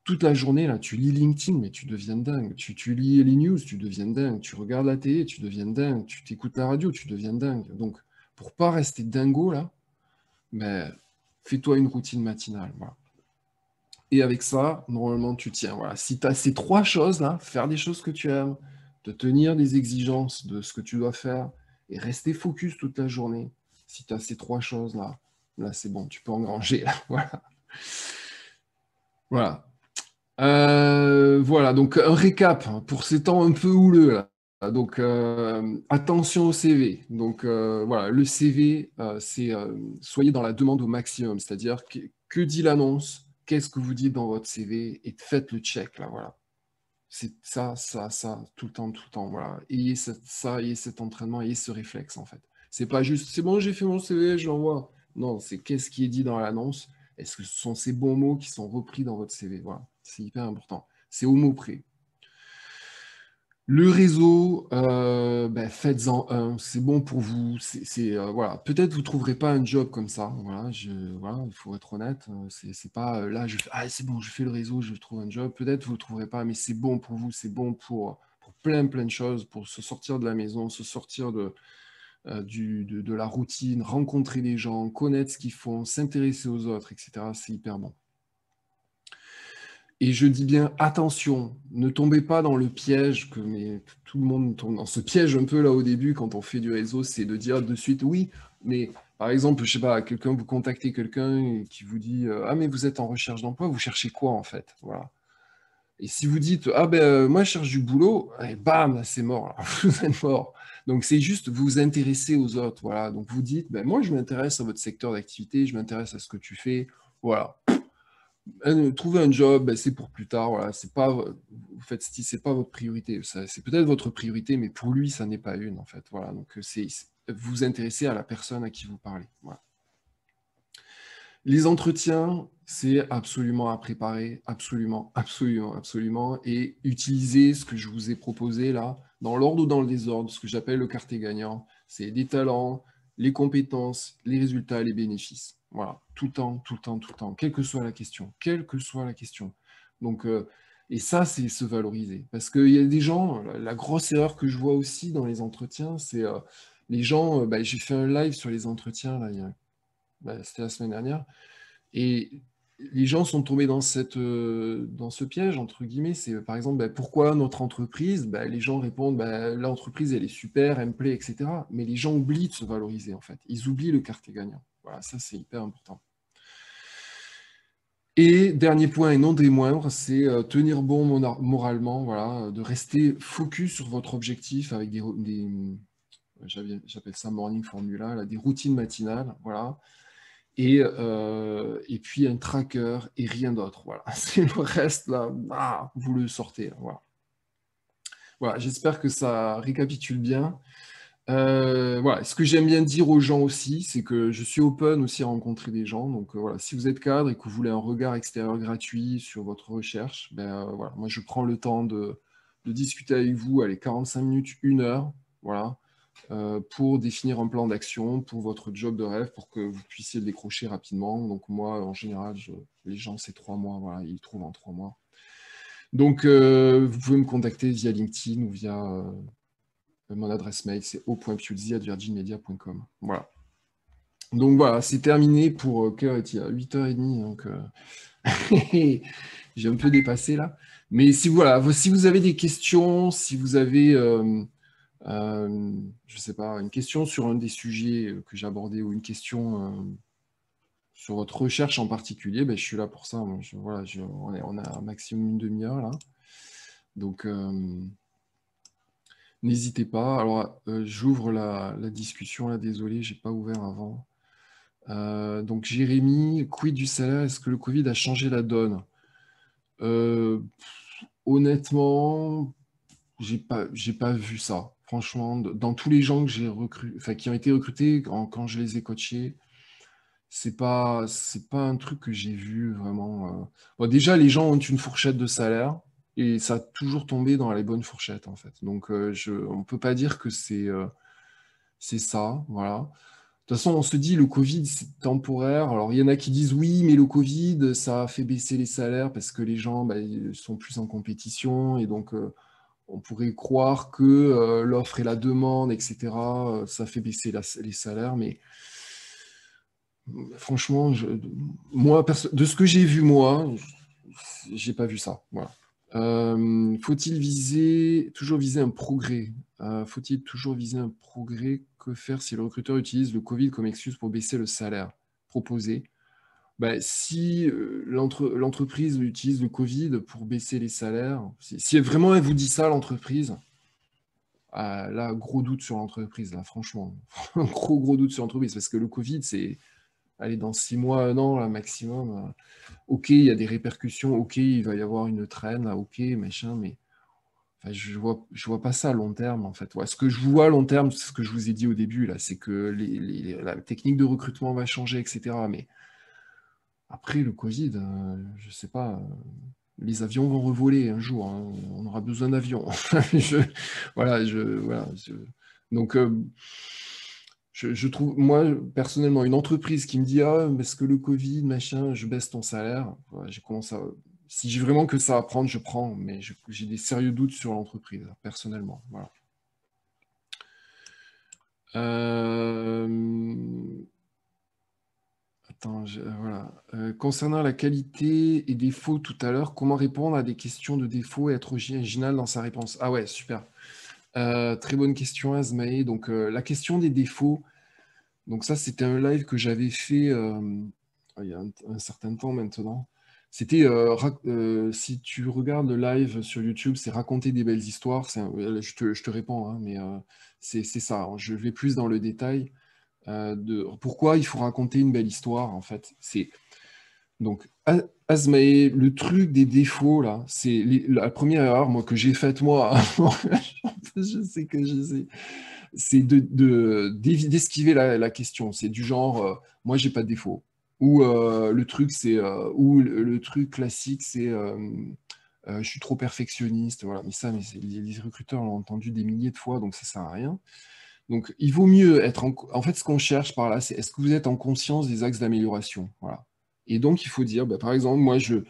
toute la journée, là, tu lis LinkedIn, mais tu deviens dingue. Tu lis les news, tu deviens dingue. Tu regardes la télé, tu deviens dingue. Tu t'écoutes la radio, tu deviens dingue. Donc, pour pas rester dingo, là, ben, fais-toi une routine matinale. Voilà. Et avec ça, normalement, tu tiens. Voilà. Si tu as ces trois choses-là, faire des choses que tu aimes, te tenir des exigences de ce que tu dois faire et rester focus toute la journée, si tu as ces trois choses-là, là, c'est bon, tu peux engranger. Là. Voilà. Voilà. Voilà, donc un récap pour ces temps un peu houleux là. Donc attention au CV. Donc voilà, le CV, c'est soyez dans la demande au maximum, c'est-à-dire que dit l'annonce, qu'est-ce que vous dites dans votre CV et faites le check là, voilà. C'est ça, tout le temps, voilà. Ayez cet entraînement, ayez ce réflexe, en fait. C'est pas juste, c'est bon, j'ai fait mon CV, je l'envoie. Non, c'est qu'est-ce qui est dit dans l'annonce? Est-ce que ce sont ces bons mots qui sont repris dans votre CV? Voilà, c'est hyper important. C'est au mot près. Le réseau, ben, faites-en un, c'est bon pour vous. Voilà. Peut-être vous trouverez pas un job comme ça. Voilà, voilà, il faut être honnête. C'est pas là, ah, c'est bon, je fais le réseau, je trouve un job. Peut-être vous le trouverez pas, mais c'est bon pour vous, c'est bon pour plein de choses, pour se sortir de la maison, se sortir de la routine, rencontrer des gens, connaître ce qu'ils font, s'intéresser aux autres, etc. C'est hyper bon. Et je dis bien attention, ne tombez pas dans le piège mais tout le monde tombe dans ce piège un peu là au début quand on fait du réseau, c'est de dire de suite oui, mais par exemple, je sais pas, vous contactez quelqu'un qui vous dit ah mais vous êtes en recherche d'emploi, vous cherchez quoi en fait, voilà. Et si vous dites ah ben moi je cherche du boulot, et bam, c'est mort, là. Vous êtes mort. Donc c'est juste vous intéresser aux autres, voilà. Donc vous dites ben moi je m'intéresse à votre secteur d'activité, je m'intéresse à ce que tu fais, voilà. Trouver un job, ben, c'est pour plus tard. Voilà, c'est pas, vous faites, c'est pas votre priorité. C'est peut-être votre priorité, mais pour lui, ça n'est pas une en fait. Voilà, donc vous vous intéressez à la personne à qui vous parlez. Voilà. Les entretiens, c'est absolument à préparer, absolument, et utiliser ce que je vous ai proposé là, dans l'ordre ou dans le désordre, ce que j'appelle le quartier gagnant. C'est les talents, les compétences, les résultats, les bénéfices. Voilà, tout le temps, tout le temps, tout le temps, quelle que soit la question, quelle que soit la question. Donc, et ça, c'est se valoriser. Parce qu'il y a des gens, la grosse erreur que je vois aussi dans les entretiens, c'est les gens, bah, j'ai fait un live sur les entretiens, là, c'était la semaine dernière, et les gens sont tombés dans ce piège, entre guillemets. C'est par exemple, ben, pourquoi notre entreprise? Ben, les gens répondent, ben, l'entreprise, elle est super, elle me plaît, etc. Mais les gens oublient de se valoriser, en fait. Ils oublient le quartier gagnant. Voilà, ça, c'est hyper important. Et dernier point, et non des moindres, c'est tenir bon moralement, voilà, de rester focus sur votre objectif avec j'appelle ça morning formula, là, des routines matinales, voilà. Et puis un tracker et rien d'autre. Voilà. C'est le reste là, vous le sortez. Voilà. Voilà, j'espère que ça récapitule bien. Voilà, ce que j'aime bien dire aux gens aussi, c'est que je suis open aussi à rencontrer des gens. Donc voilà, si vous êtes cadre et que vous voulez un regard extérieur gratuit sur votre recherche, ben voilà, moi je prends le temps de discuter avec vous, allez, 45 minutes, 1 heure, voilà, pour définir un plan d'action pour votre job de rêve, pour que vous puissiez le décrocher rapidement. Donc moi, en général, les gens, c'est 3 mois, voilà, ils le trouvent en 3 mois. Donc, vous pouvez me contacter via LinkedIn ou via mon adresse mail, c'est o.piuzzi@virginmedia.com. Voilà. Donc voilà, c'est terminé pour quelle heure est-il? 8h30, donc j'ai un peu dépassé là. Mais si voilà, si vous avez des questions, si vous avez je ne sais pas, une question sur un des sujets que j'ai abordé ou une question sur votre recherche en particulier, ben, je suis là pour ça. Moi, voilà, on a un maximum une demi-heure là. Donc, n'hésitez pas. Alors, j'ouvre la discussion là, désolé, je n'ai pas ouvert avant. Donc, Jérémy, quid du salaire? Est-ce que le Covid a changé la donne? Honnêtement, j'ai pas vu ça. Franchement, dans tous les gens que j'ai recrutés, qui ont été recrutés quand je les ai coachés, c'est pas un truc que j'ai vu vraiment. Bon, déjà, les gens ont une fourchette de salaire et ça a toujours tombé dans les bonnes fourchettes en fait. Donc, on peut pas dire que c'est ça, voilà. De toute façon, on se dit le Covid, c'est temporaire. Alors, il y en a qui disent oui, mais le Covid, ça a fait baisser les salaires parce que les gens bah, ils sont plus en compétition et donc on pourrait croire que l'offre et la demande, etc., ça fait baisser les salaires, mais franchement, moi, de ce que j'ai vu, moi, j'ai pas vu ça. Voilà. Faut-il toujours viser un progrès? Faut-il toujours viser un progrès? Que faire si le recruteur utilise le Covid comme excuse pour baisser le salaire proposé? Ben, si l'entreprise utilise le Covid pour baisser les salaires, si vraiment elle vous dit ça, l'entreprise, là, gros doute sur l'entreprise, là, franchement. Gros doute sur l'entreprise, parce que le Covid, c'est, allez, dans 6 mois, 1 an, là, maximum. Ok, il y a des répercussions, ok, il va y avoir une traîne, là, ok, machin, mais enfin, je vois pas ça à long terme, en fait. Ouais, ce que je vois à long terme, c'est ce que je vous ai dit au début, là, c'est que la technique de recrutement va changer, etc. Mais après, le Covid, je sais pas, les avions vont revoler un jour, hein, on aura besoin d'avions. Je, voilà. Donc, je trouve, moi, personnellement, une entreprise qui me dit, ah, parce que le Covid, machin, je baisse ton salaire, voilà, j'ai commencé à... Si j'ai vraiment que ça à prendre, je prends, mais j'ai des sérieux doutes sur l'entreprise, personnellement. Voilà. Euh, Attends, voilà. Concernant la qualité et défauts tout à l'heure, comment répondre à des questions de défauts et être original dans sa réponse? Ah ouais, super. Très bonne question, Azmae. Donc, la question des défauts, donc ça, c'était un live que j'avais fait il y a un certain temps maintenant. C'était, si tu regardes le live sur YouTube, c'est raconter des belles histoires. Je te réponds, hein, mais c'est ça. Je vais plus dans le détail de pourquoi il faut raconter une belle histoire, en fait. Donc, Asmae, le truc des défauts, là, c'est la première erreur moi, que j'ai faite, moi, je sais que je sais, c'est d'esquiver la question. C'est du genre, moi, j'ai pas de défaut. Ou le truc classique, c'est je suis trop perfectionniste. Voilà. Mais ça, les recruteurs l'ont entendu des milliers de fois, donc ça sert à rien. Donc, il vaut mieux être en fait, ce qu'on cherche par là, c'est est-ce que vous êtes en conscience des axes d'amélioration? Voilà. Et donc, il faut dire, bah, par exemple, moi, je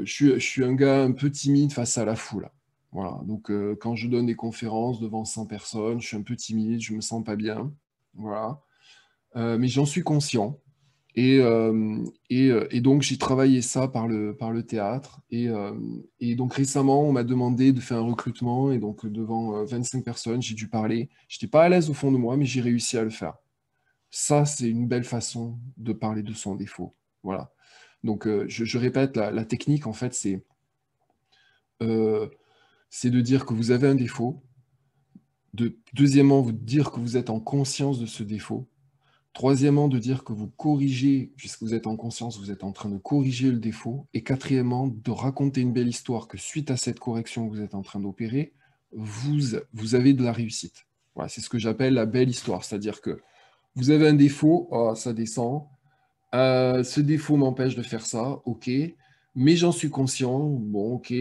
suis un gars un peu timide face à la foule. Voilà. Donc, quand je donne des conférences devant 100 personnes, je suis un peu timide, je me sens pas bien. Voilà. Mais j'en suis conscient. Et, et donc, j'ai travaillé ça par le théâtre. Et donc, récemment, on m'a demandé de faire un recrutement. Et donc, devant 25 personnes, j'ai dû parler. Je n'étais pas à l'aise au fond de moi, mais j'ai réussi à le faire. Ça, c'est une belle façon de parler de son défaut. Voilà. Donc, je répète, la technique, en fait, euh, c'est de dire que vous avez un défaut. Deuxièmement, vous dire que vous êtes en conscience de ce défaut. Troisièmement, de dire que vous corrigez, puisque vous êtes en conscience, vous êtes en train de corriger le défaut. Et quatrièmement, de raconter une belle histoire que suite à cette correction que vous êtes en train d'opérer, vous avez de la réussite. Voilà, c'est ce que j'appelle la belle histoire. C'est-à-dire que vous avez un défaut, oh, ça descend. Ce défaut m'empêche de faire ça, ok. Mais j'en suis conscient, bon, ok.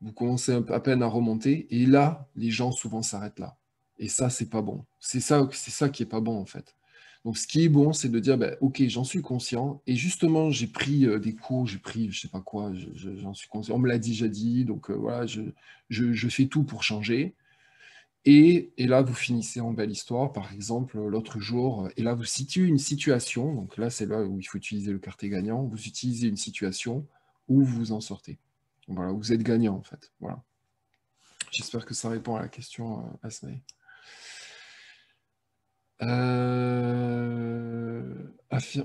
Vous commencez à peine à remonter. Et là, les gens souvent s'arrêtent là. Et ça, c'est pas bon. C'est ça qui est pas bon, en fait. Donc, ce qui est bon, c'est de dire, ben, ok, j'en suis conscient. Et justement, j'ai pris des cours, j'ai pris, je sais pas quoi, j'en suis conscient. On me l'a déjà dit, donc voilà, je fais tout pour changer. Et là, vous finissez en belle histoire, par exemple, l'autre jour, et là, vous situez une situation, donc là, c'est là où il faut utiliser le quartier gagnant, vous utilisez une situation où vous en sortez. Voilà, vous êtes gagnant, en fait. Voilà. J'espère que ça répond à la question, Asmae.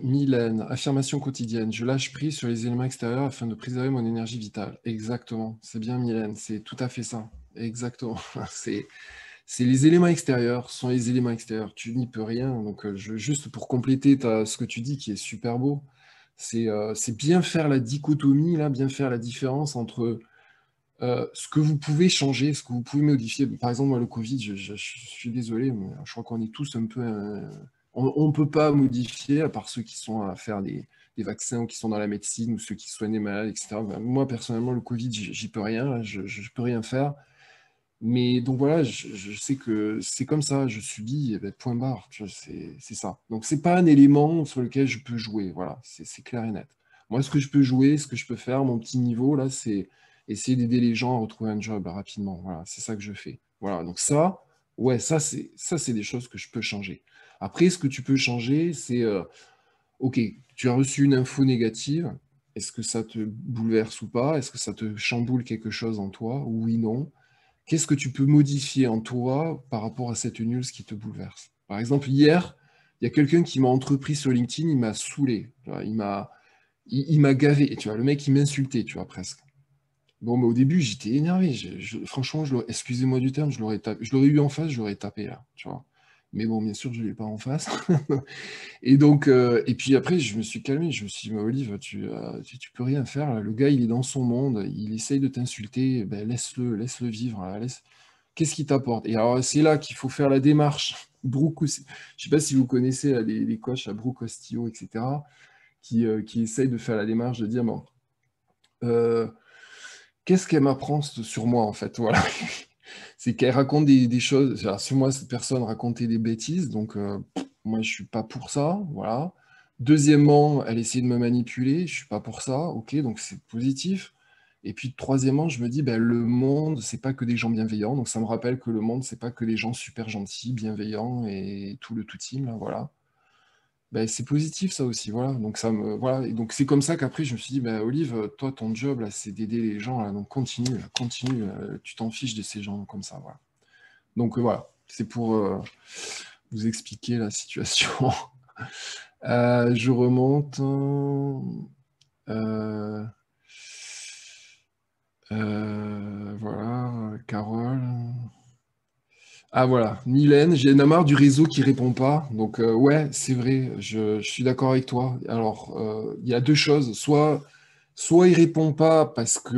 Mylène, affirmation quotidienne. Je lâche prise sur les éléments extérieurs afin de préserver mon énergie vitale. Exactement. C'est bien, Mylène. C'est tout à fait ça. Exactement. C'est les éléments extérieurs, sont les éléments extérieurs. Tu n'y peux rien. Donc, juste pour compléter ce que tu dis, qui est super beau, c'est bien faire la dichotomie, là, bien faire la différence entre ce que vous pouvez changer, ce que vous pouvez modifier. Par exemple, moi, le Covid, je suis désolé, mais je crois qu'on est tous un peu... on ne peut pas modifier, à part ceux qui sont à faire des vaccins ou qui sont dans la médecine ou ceux qui soignent les malades, etc. Ben, moi, personnellement, le Covid, j'y peux rien, je ne peux rien faire. Mais donc voilà, je sais que c'est comme ça, je subis, et ben, point barre, tu vois, c'est ça. Donc c'est pas un élément sur lequel je peux jouer, voilà, c'est clair et net. Moi, ce que je peux jouer, ce que je peux faire, mon petit niveau, là, c'est essayer d'aider les gens à retrouver un job rapidement. Voilà, c'est ça que je fais. Voilà, donc ça, ouais, ça, c'est des choses que je peux changer. Après, ce que tu peux changer, c'est, OK, tu as reçu une info négative, est-ce que ça te bouleverse ou pas? Est-ce que ça te chamboule quelque chose en toi? Oui, non. Qu'est-ce que tu peux modifier en toi par rapport à cette news qui te bouleverse? Par exemple, hier, il y a quelqu'un qui m'a entrepris sur LinkedIn, il m'a saoulé, tu vois, il m'a gavé, tu vois, le mec, il m'insultait, tu vois, presque. Bon, mais au début, j'étais énervé. Franchement, excusez-moi du terme, je l'aurais eu en face, je l'aurais tapé, là, tu vois. Mais bon, bien sûr, je ne l'ai pas en face. Et donc, et puis après, je me suis calmé. Je me suis dit, mais Olive, tu peux rien faire, là. Le gars, il est dans son monde. Il essaye de t'insulter. Ben, laisse-le vivre, là. Qu'est-ce qu'il t'apporte? Et alors, c'est là qu'il faut faire la démarche. Je ne sais pas si vous connaissez là, les coachs à Brooke Castillo, etc., qui essayent de faire la démarche de dire, bon, euh, qu'est-ce qu'elle m'apprend sur moi, en fait? Voilà. C'est qu'elle raconte des choses. Alors, si moi, cette personne racontait des bêtises, donc moi, je suis pas pour ça, voilà. Deuxièmement, elle essaie de me manipuler, je suis pas pour ça, ok, donc c'est positif. Et puis troisièmement, je me dis, ben, le monde, c'est pas que des gens bienveillants, donc ça me rappelle que le monde, c'est pas que des gens super gentils, bienveillants et tout le tout team, là, voilà. Ben, c'est positif ça aussi, voilà. Donc ça me, voilà. Et donc c'est comme ça qu'après je me suis dit, ben, Olive, toi ton job là, c'est d'aider les gens, là, donc continue, là, continue, tu t'en fiches de ces gens comme ça, voilà. Donc voilà, c'est pour vous expliquer la situation. Je remonte. Euh, voilà, Carole. Ah voilà, Mylène, j'ai marre du réseau qui répond pas. Donc ouais, c'est vrai, je suis d'accord avec toi. Alors, il y a deux choses. Soit il répond pas parce qu'il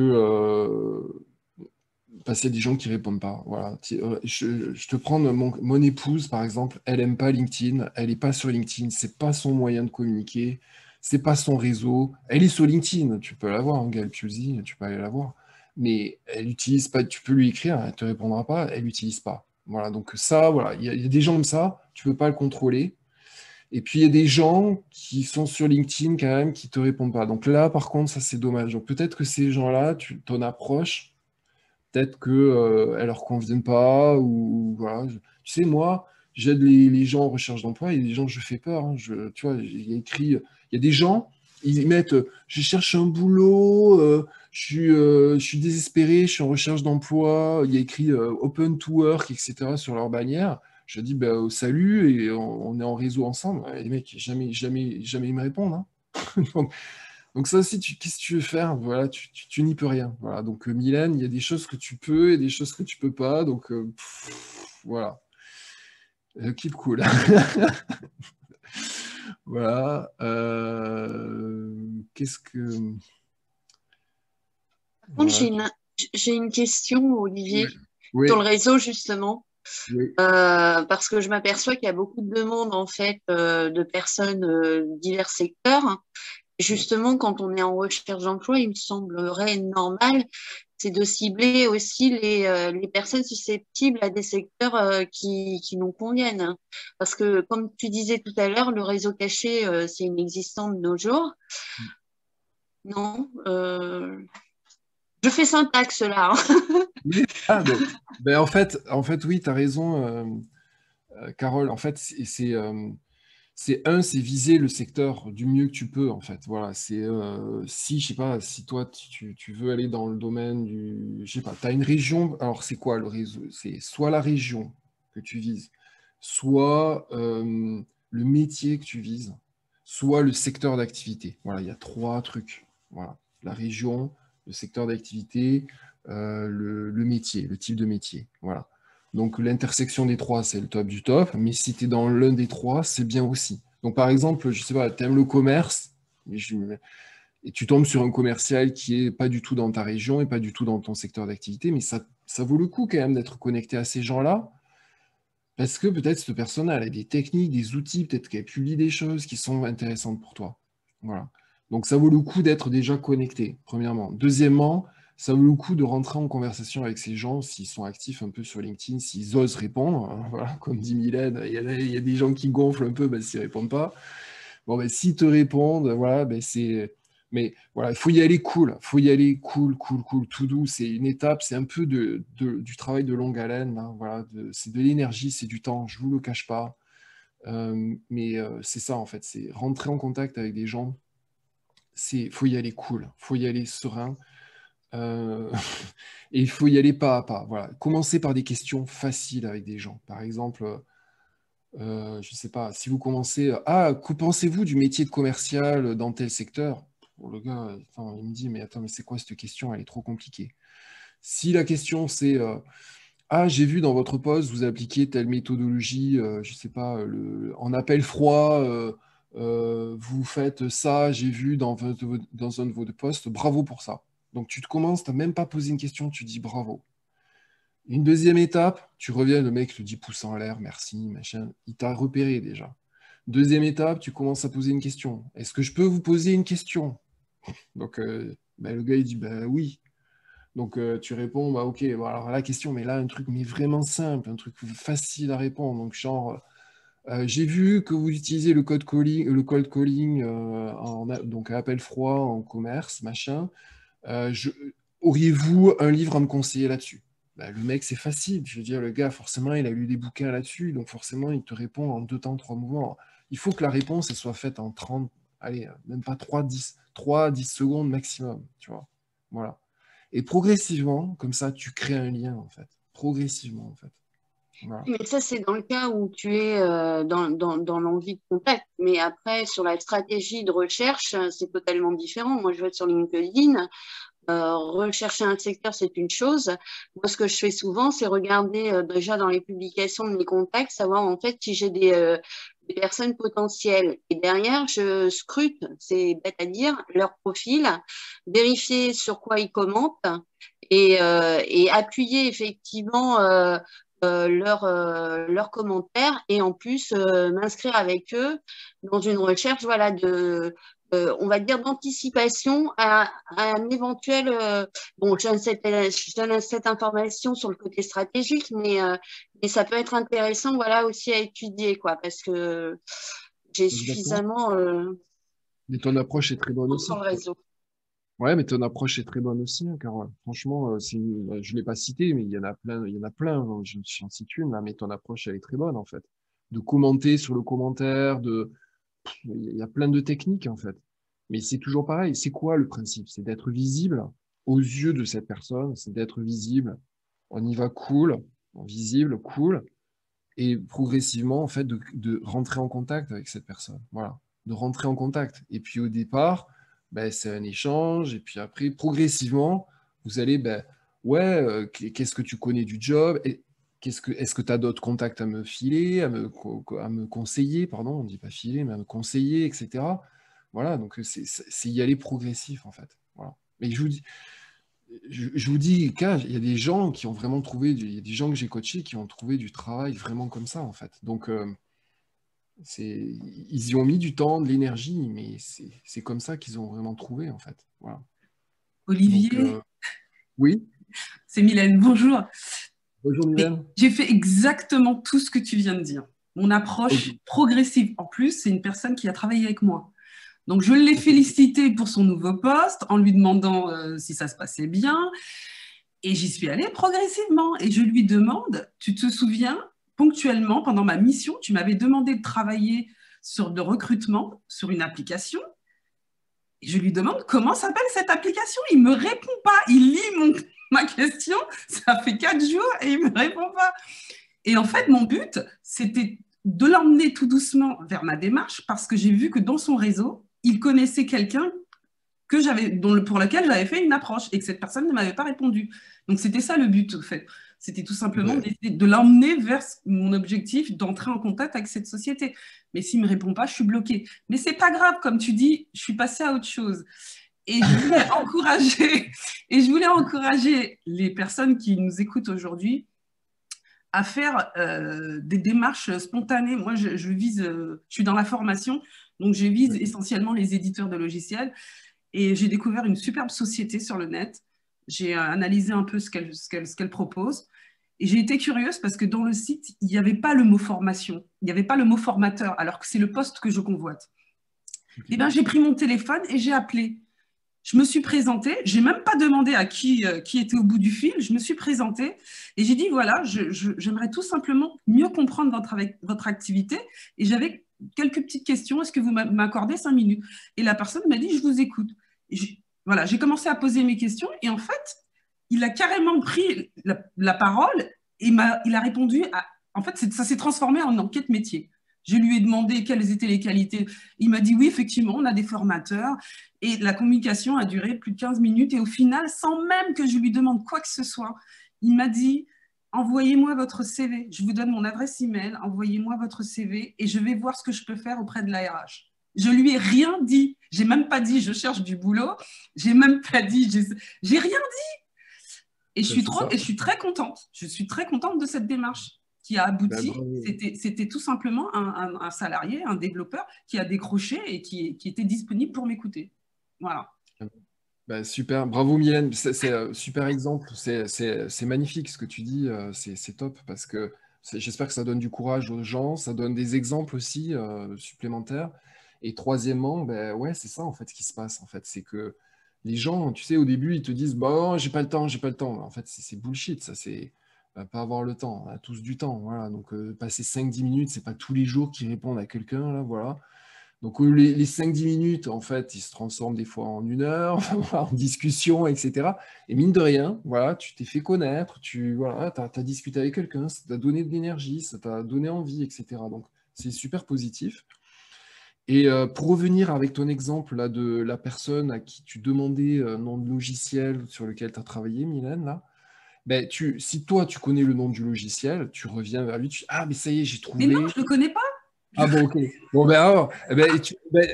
y a des gens qui répondent pas. Voilà. Je te prends mon épouse, par exemple, elle aime pas LinkedIn, elle est pas sur LinkedIn, c'est pas son moyen de communiquer, c'est pas son réseau. Elle est sur LinkedIn, tu peux la voir, hein, Gaëlle Piozzi, tu peux aller la voir. Mais elle utilise pas, tu peux lui écrire, elle te répondra pas, elle l'utilise pas. Voilà, donc ça, voilà, il y a des gens comme ça, tu peux pas le contrôler. Et puis il y a des gens qui sont sur LinkedIn quand même qui te répondent pas. Donc là, par contre, ça c'est dommage. Donc peut-être que ces gens-là, tu t'en approches. Peut-être que elles leur conviennent pas, ou voilà. Tu sais, moi, j'aide les gens en recherche d'emploi et les gens, je fais peur, hein. Tu vois, il y a écrit, il y a des gens, ils mettent, je cherche un boulot, je suis désespéré, je suis en recherche d'emploi. Il y a écrit Open to Work, etc. sur leur bannière. Je dis, ben, salut, et on est en réseau ensemble. Ouais, les mecs, jamais, jamais, jamais ils me répondent, hein. Donc ça aussi, qu'est-ce que tu veux faire? Voilà, tu n'y peux rien. Voilà, donc Mylène, il y a des choses que tu peux et des choses que tu peux pas. Donc voilà, keep cool. Voilà. Qu'est-ce que... Par contre, Voilà. j'ai une question, Oui, Olivier, sur le oui, réseau, justement, oui. parce que je m'aperçois qu'il y a beaucoup de demandes, en fait, de personnes divers secteurs. Justement, quand on est en recherche d'emploi, il me semblerait normal, c'est de cibler aussi les personnes susceptibles à des secteurs qui nous conviennent. Parce que, comme tu disais tout à l'heure, le réseau caché, c'est inexistant de nos jours. Non, je fais syntaxe là, hein. Oui. Ah, en fait, oui, tu as raison, Carole. En fait, c'est viser le secteur du mieux que tu peux, en fait. Voilà, si, je sais pas, si toi, tu veux aller dans le domaine je sais pas, tu as une région, alors c'est quoi le réseau? C'est soit la région que tu vises, soit le métier que tu vises, soit le secteur d'activité. Voilà, il y a trois trucs. Voilà, la région, le secteur d'activité, le métier, le type de métier. Voilà. Donc l'intersection des trois, c'est le top du top, mais si tu es dans l'un des trois, c'est bien aussi. Donc par exemple, je sais pas, tu aimes le commerce, et tu tombes sur un commercial qui est pas du tout dans ta région et pas du tout dans ton secteur d'activité, mais ça vaut le coup quand même d'être connecté à ces gens-là, parce que peut-être cette personne elle a des techniques, des outils, peut-être qu'elle publie des choses qui sont intéressantes pour toi. Voilà. Donc ça vaut le coup d'être déjà connecté, premièrement. Deuxièmement, ça vaut le coup de rentrer en conversation avec ces gens s'ils sont actifs un peu sur LinkedIn, s'ils osent répondre, hein. Voilà, comme dit Mylène, il y a des gens qui gonflent un peu s'ils ne répondent pas. Bon, ben, s'ils te répondent, voilà, ben, c'est. Mais voilà, il faut y aller cool. Il faut y aller cool, cool, cool, tout doux. C'est une étape, c'est un peu du travail de longue haleine, là. Voilà, c'est de l'énergie, c'est du temps, je ne vous le cache pas. Mais c'est ça, en fait, c'est rentrer en contact avec des gens. Faut y aller cool, faut y aller serein. euh, et il faut y aller pas à pas. Voilà. Commencer par des questions faciles avec des gens. Par exemple, je ne sais pas, si vous commencez, ah, que pensez-vous du métier de commercial dans tel secteur? Pour le gars, attends, il me dit, mais attends, mais c'est quoi cette question? Elle est trop compliquée. Si la question c'est, Ah, j'ai vu dans votre poste, vous appliquez telle méthodologie, je sais pas, en appel froid, vous faites ça, j'ai vu dans un de vos postes, bravo pour ça. Donc tu te commences, tu n'as même pas posé une question, tu dis bravo. Une deuxième étape, tu reviens, le mec le dit pouce en l'air, merci, machin, il t'a repéré déjà. Deuxième étape, tu commences à poser une question. Est-ce que je peux vous poser une question? Donc ben, le gars il dit ben oui. Donc tu réponds, bah ok, bon, alors la question, mais là, un truc mais vraiment simple, un truc facile à répondre. Donc genre, j'ai vu que vous utilisez le cold calling donc à appel froid en commerce, machin. Je, auriez-vous un livre à me conseiller là-dessus? Bah, le mec, c'est facile. Je veux dire, le gars, forcément, il a lu des bouquins là-dessus, donc forcément, il te répond en 2 temps, 3 mouvements. Il faut que la réponse elle soit faite en 30, allez, même pas 3, 10 secondes maximum, tu vois. Voilà. Et progressivement, comme ça, tu crées un lien, en fait. Progressivement, en fait. Voilà. Mais ça, c'est dans le cas où tu es dans l'envie de contact. Mais après, sur la stratégie de recherche, c'est totalement différent. Moi, je vais être sur LinkedIn. Rechercher un secteur, c'est une chose. Moi, ce que je fais souvent, c'est regarder déjà dans les publications de mes contacts, savoir en fait si j'ai des personnes potentielles. Et derrière, je scrute, c'est bête à dire, leur profil, vérifier sur quoi ils commentent et appuyer effectivement leurs commentaires et en plus m'inscrire avec eux dans une recherche voilà, on va dire, d'anticipation à un éventuel. Bon, je donne cette information sur le côté stratégique, mais ça peut être intéressant, voilà, aussi à étudier, quoi, parce que j'ai Exactement. suffisamment Mais ton approche est très bonne sur aussi. le réseau. Ouais, mais ton approche est très bonne aussi, hein, Carole. Franchement, je ne l'ai pas cité, mais il y en a plein, il y en a plein. Hein. J'en cite une, là, mais ton approche, elle est très bonne, en fait. De commenter sur le commentaire, il y a plein de techniques, en fait. Mais c'est toujours pareil. C'est quoi le principe? C'est d'être visible aux yeux de cette personne, c'est d'être visible. On y va cool, visible, cool, et progressivement, en fait, de rentrer en contact avec cette personne. Voilà, de rentrer en contact. Et puis au départ, ben, c'est un échange, et puis après, progressivement, vous allez, ben, ouais, qu'est-ce que tu connais du job? Et est-ce que tu as d'autres contacts à me filer, à me conseiller, pardon, on ne dit pas filer, mais à me conseiller, etc. Voilà, donc c'est y aller progressif, en fait. Voilà. Mais je vous dis, il y a des gens qui ont vraiment trouvé, il y a des gens que j'ai coachés qui ont trouvé du travail vraiment comme ça, en fait. Donc, ils y ont mis du temps, de l'énergie, mais c'est comme ça qu'ils ont vraiment trouvé, en fait. Voilà. Donc, Olivier, oui. c'est Mylène, bonjour. Bonjour, Et Mylène. j'ai fait exactement tout ce que tu viens de dire. Mon approche Ok. progressive. En plus, c'est une personne qui a travaillé avec moi. Donc, je l'ai félicité pour son nouveau poste en lui demandant si ça se passait bien. Et j'y suis allée progressivement. Et je lui demande, tu te souviens, ponctuellement, pendant ma mission, tu m'avais demandé de travailler sur le recrutement, sur une application. Et je lui demande comment s'appelle cette application. Il ne me répond pas. Il lit ma question. Ça fait 4 jours et il ne me répond pas. Et en fait, mon but, c'était de l'emmener tout doucement vers ma démarche parce que j'ai vu que dans son réseau, il connaissait quelqu'un pour lequel j'avais fait une approche et que cette personne ne m'avait pas répondu. Donc, c'était ça le but, en fait. C'était tout simplement Ben, d'essayer de l'emmener vers mon objectif d'entrer en contact avec cette société. Mais s'il ne me répond pas, je suis bloquée. Mais c'est pas grave, comme tu dis, je suis passée à autre chose. Et je voulais encourager les personnes qui nous écoutent aujourd'hui à faire des démarches spontanées. Moi, je suis dans la formation, donc je vise essentiellement les éditeurs de logiciels. Et j'ai découvert une superbe société sur le net. J'ai analysé un peu ce qu'elle propose. Et j'ai été curieuse parce que dans le site, il n'y avait pas le mot formation, il n'y avait pas le mot formateur, alors que c'est le poste que je convoite. ok. Et bien, j'ai pris mon téléphone et j'ai appelé. Je me suis présentée, j'ai même pas demandé à qui était au bout du fil, je me suis présentée et j'ai dit voilà, j'aimerais tout simplement mieux comprendre votre activité et j'avais quelques petites questions, est-ce que vous m'accordez 5 minutes? Et la personne m'a dit je vous écoute. Voilà, j'ai commencé à poser mes questions et en fait, il a carrément pris la parole et il a répondu en fait, ça s'est transformé en enquête métier. Je lui ai demandé quelles étaient les qualités. Il m'a dit oui, effectivement, on a des formateurs. Et la communication a duré plus de 15 minutes. Et au final, sans même que je lui demande quoi que ce soit, il m'a dit envoyez-moi votre CV. Je vous donne mon adresse email, envoyez-moi votre CV et je vais voir ce que je peux faire auprès de la RH. Je lui ai rien dit. J'ai même pas dit je cherche du boulot. J'ai même pas dit j'ai rien dit. Et je suis très contente. Je suis très contente de cette démarche qui a abouti. C'était tout simplement un salarié, un développeur qui a décroché et qui était disponible pour m'écouter. Voilà. Bah, super, bravo Mylène, c'est un super exemple, c'est magnifique ce que tu dis, c'est top parce que j'espère que ça donne du courage aux gens, ça donne des exemples aussi supplémentaires. Et troisièmement, ben ouais, c'est ça en fait ce qui se passe en fait, c'est que les gens, tu sais, au début ils te disent bon, j'ai pas le temps, j'ai pas le temps. En fait, c'est bullshit, ça c'est pas avoir le temps, on a tous du temps, voilà. Donc passer 5-10 minutes, c'est pas tous les jours qu'ils répondent à quelqu'un là, voilà. Donc les 5-10 minutes, en fait, ils se transforment des fois en 1 heure, en discussion, etc. Et mine de rien, voilà, tu t'es fait connaître, voilà, as discuté avec quelqu'un, ça t'a donné de l'énergie, ça t'a donné envie, etc. Donc c'est super positif. Et pour revenir avec ton exemple là, de la personne à qui tu demandais un nom de logiciel sur lequel tu as travaillé, Mylène, là, ben, si toi tu connais le nom du logiciel, tu reviens vers lui, tu dis, ah mais ça y est, j'ai Mais non, trouvé. je ne le connais pas. Ah bon, ok. Bon, ben alors,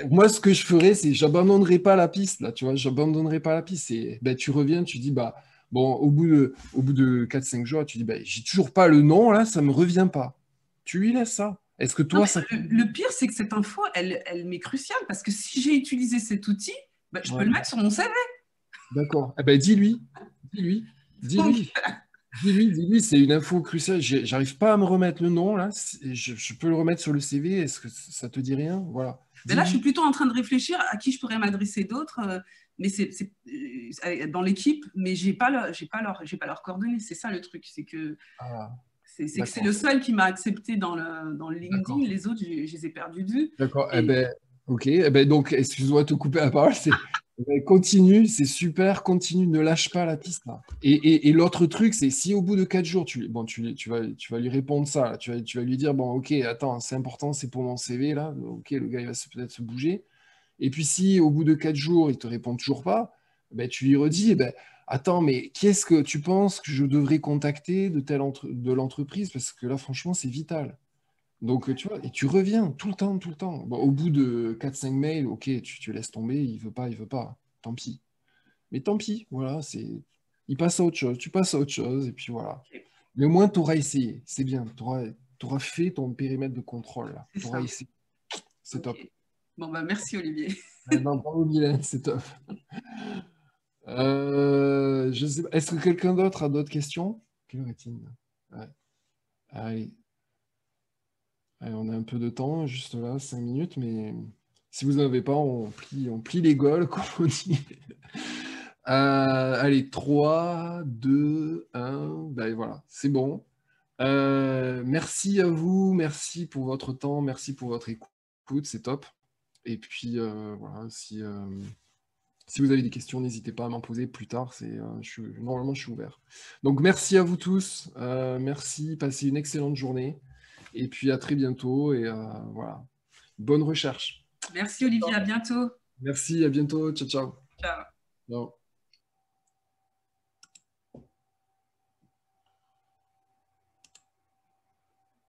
moi, ce que je ferais, c'est j'abandonnerai pas la piste, là, tu vois, j'abandonnerai pas la piste. Tu reviens, tu dis, bah, bon, au bout de 4-5 jours, tu dis, bah, j'ai toujours pas le nom, là, ça me revient pas. Tu lui laisses ça. Est-ce que Non, toi, mais ça... le pire, c'est que cette info, elle m'est cruciale parce que si j'ai utilisé cet outil, bah, je peux Ouais, le mettre sur mon CV. d'accord. Eh ben, dis-lui, dis-lui, Donc, dis-lui. Dis-lui, c'est une info cruciale. J'arrive pas à me remettre le nom, là. Je peux le remettre sur le CV. Est-ce que ça te dit rien? Voilà. mais là, je suis Dis-lui. plutôt en train de réfléchir à qui je pourrais m'adresser d'autres, mais c'est dans l'équipe, mais j'ai pas leurs coordonnées. C'est ça le truc, c'est que Ah, c'est le d'accord. seul qui m'a accepté dans le LinkedIn. D'accord. Les autres, je les ai perdus de vue. D'accord. Eh Et ben, ok. Eh ben, donc, excuse-moi de te couper la parole. Eh ben, continue, c'est super. Continue, ne lâche pas la piste là. Et l'autre truc, c'est si au bout de 4 jours, bon, tu vas lui répondre ça. Là. Tu vas lui dire, bon, ok, attends, c'est important, c'est pour mon CV là. Ok, le gars, il va peut-être se bouger. Et puis si au bout de 4 jours, il te répond toujours pas, ben, tu lui redis, eh ben, attends, mais qui est-ce que tu penses que je devrais contacter de l'entreprise? Parce que là, franchement, c'est vital. Donc, tu vois, et tu reviens tout le temps, tout le temps. Bon, au bout de 4-5 mails, ok, tu laisses tomber, il veut pas, tant pis. Mais tant pis, voilà, il passe à autre chose, tu passes à autre chose, et puis voilà. Mais au moins, tu auras essayé, c'est bien, tu auras fait ton périmètre de contrôle, là. c'est Tu auras ça. essayé, c'est top. Ok. Bon, bah, merci Olivier. Eh ben, bravo, Mylène, c'est top. Je sais pas, est-ce que quelqu'un d'autre a d'autres questions? Quelle heure est-il? Ouais. Allez. Allez, on a un peu de temps, juste là, 5 minutes, mais si vous n'en avez pas, on plie les gaules, comme on dit. Allez, 3, 2, 1, ben voilà, c'est bon. Merci à vous, merci pour votre temps, merci pour votre écoute, c'est top. Et puis, voilà, si vous avez des questions, n'hésitez pas à m'en poser plus tard, normalement, je suis ouvert. Donc, merci à vous tous, merci, passez une excellente journée. Et puis à très bientôt et voilà. Bonne recherche. Merci Olivier, à bientôt. Merci, à bientôt. Ciao, ciao. Ciao. Ciao.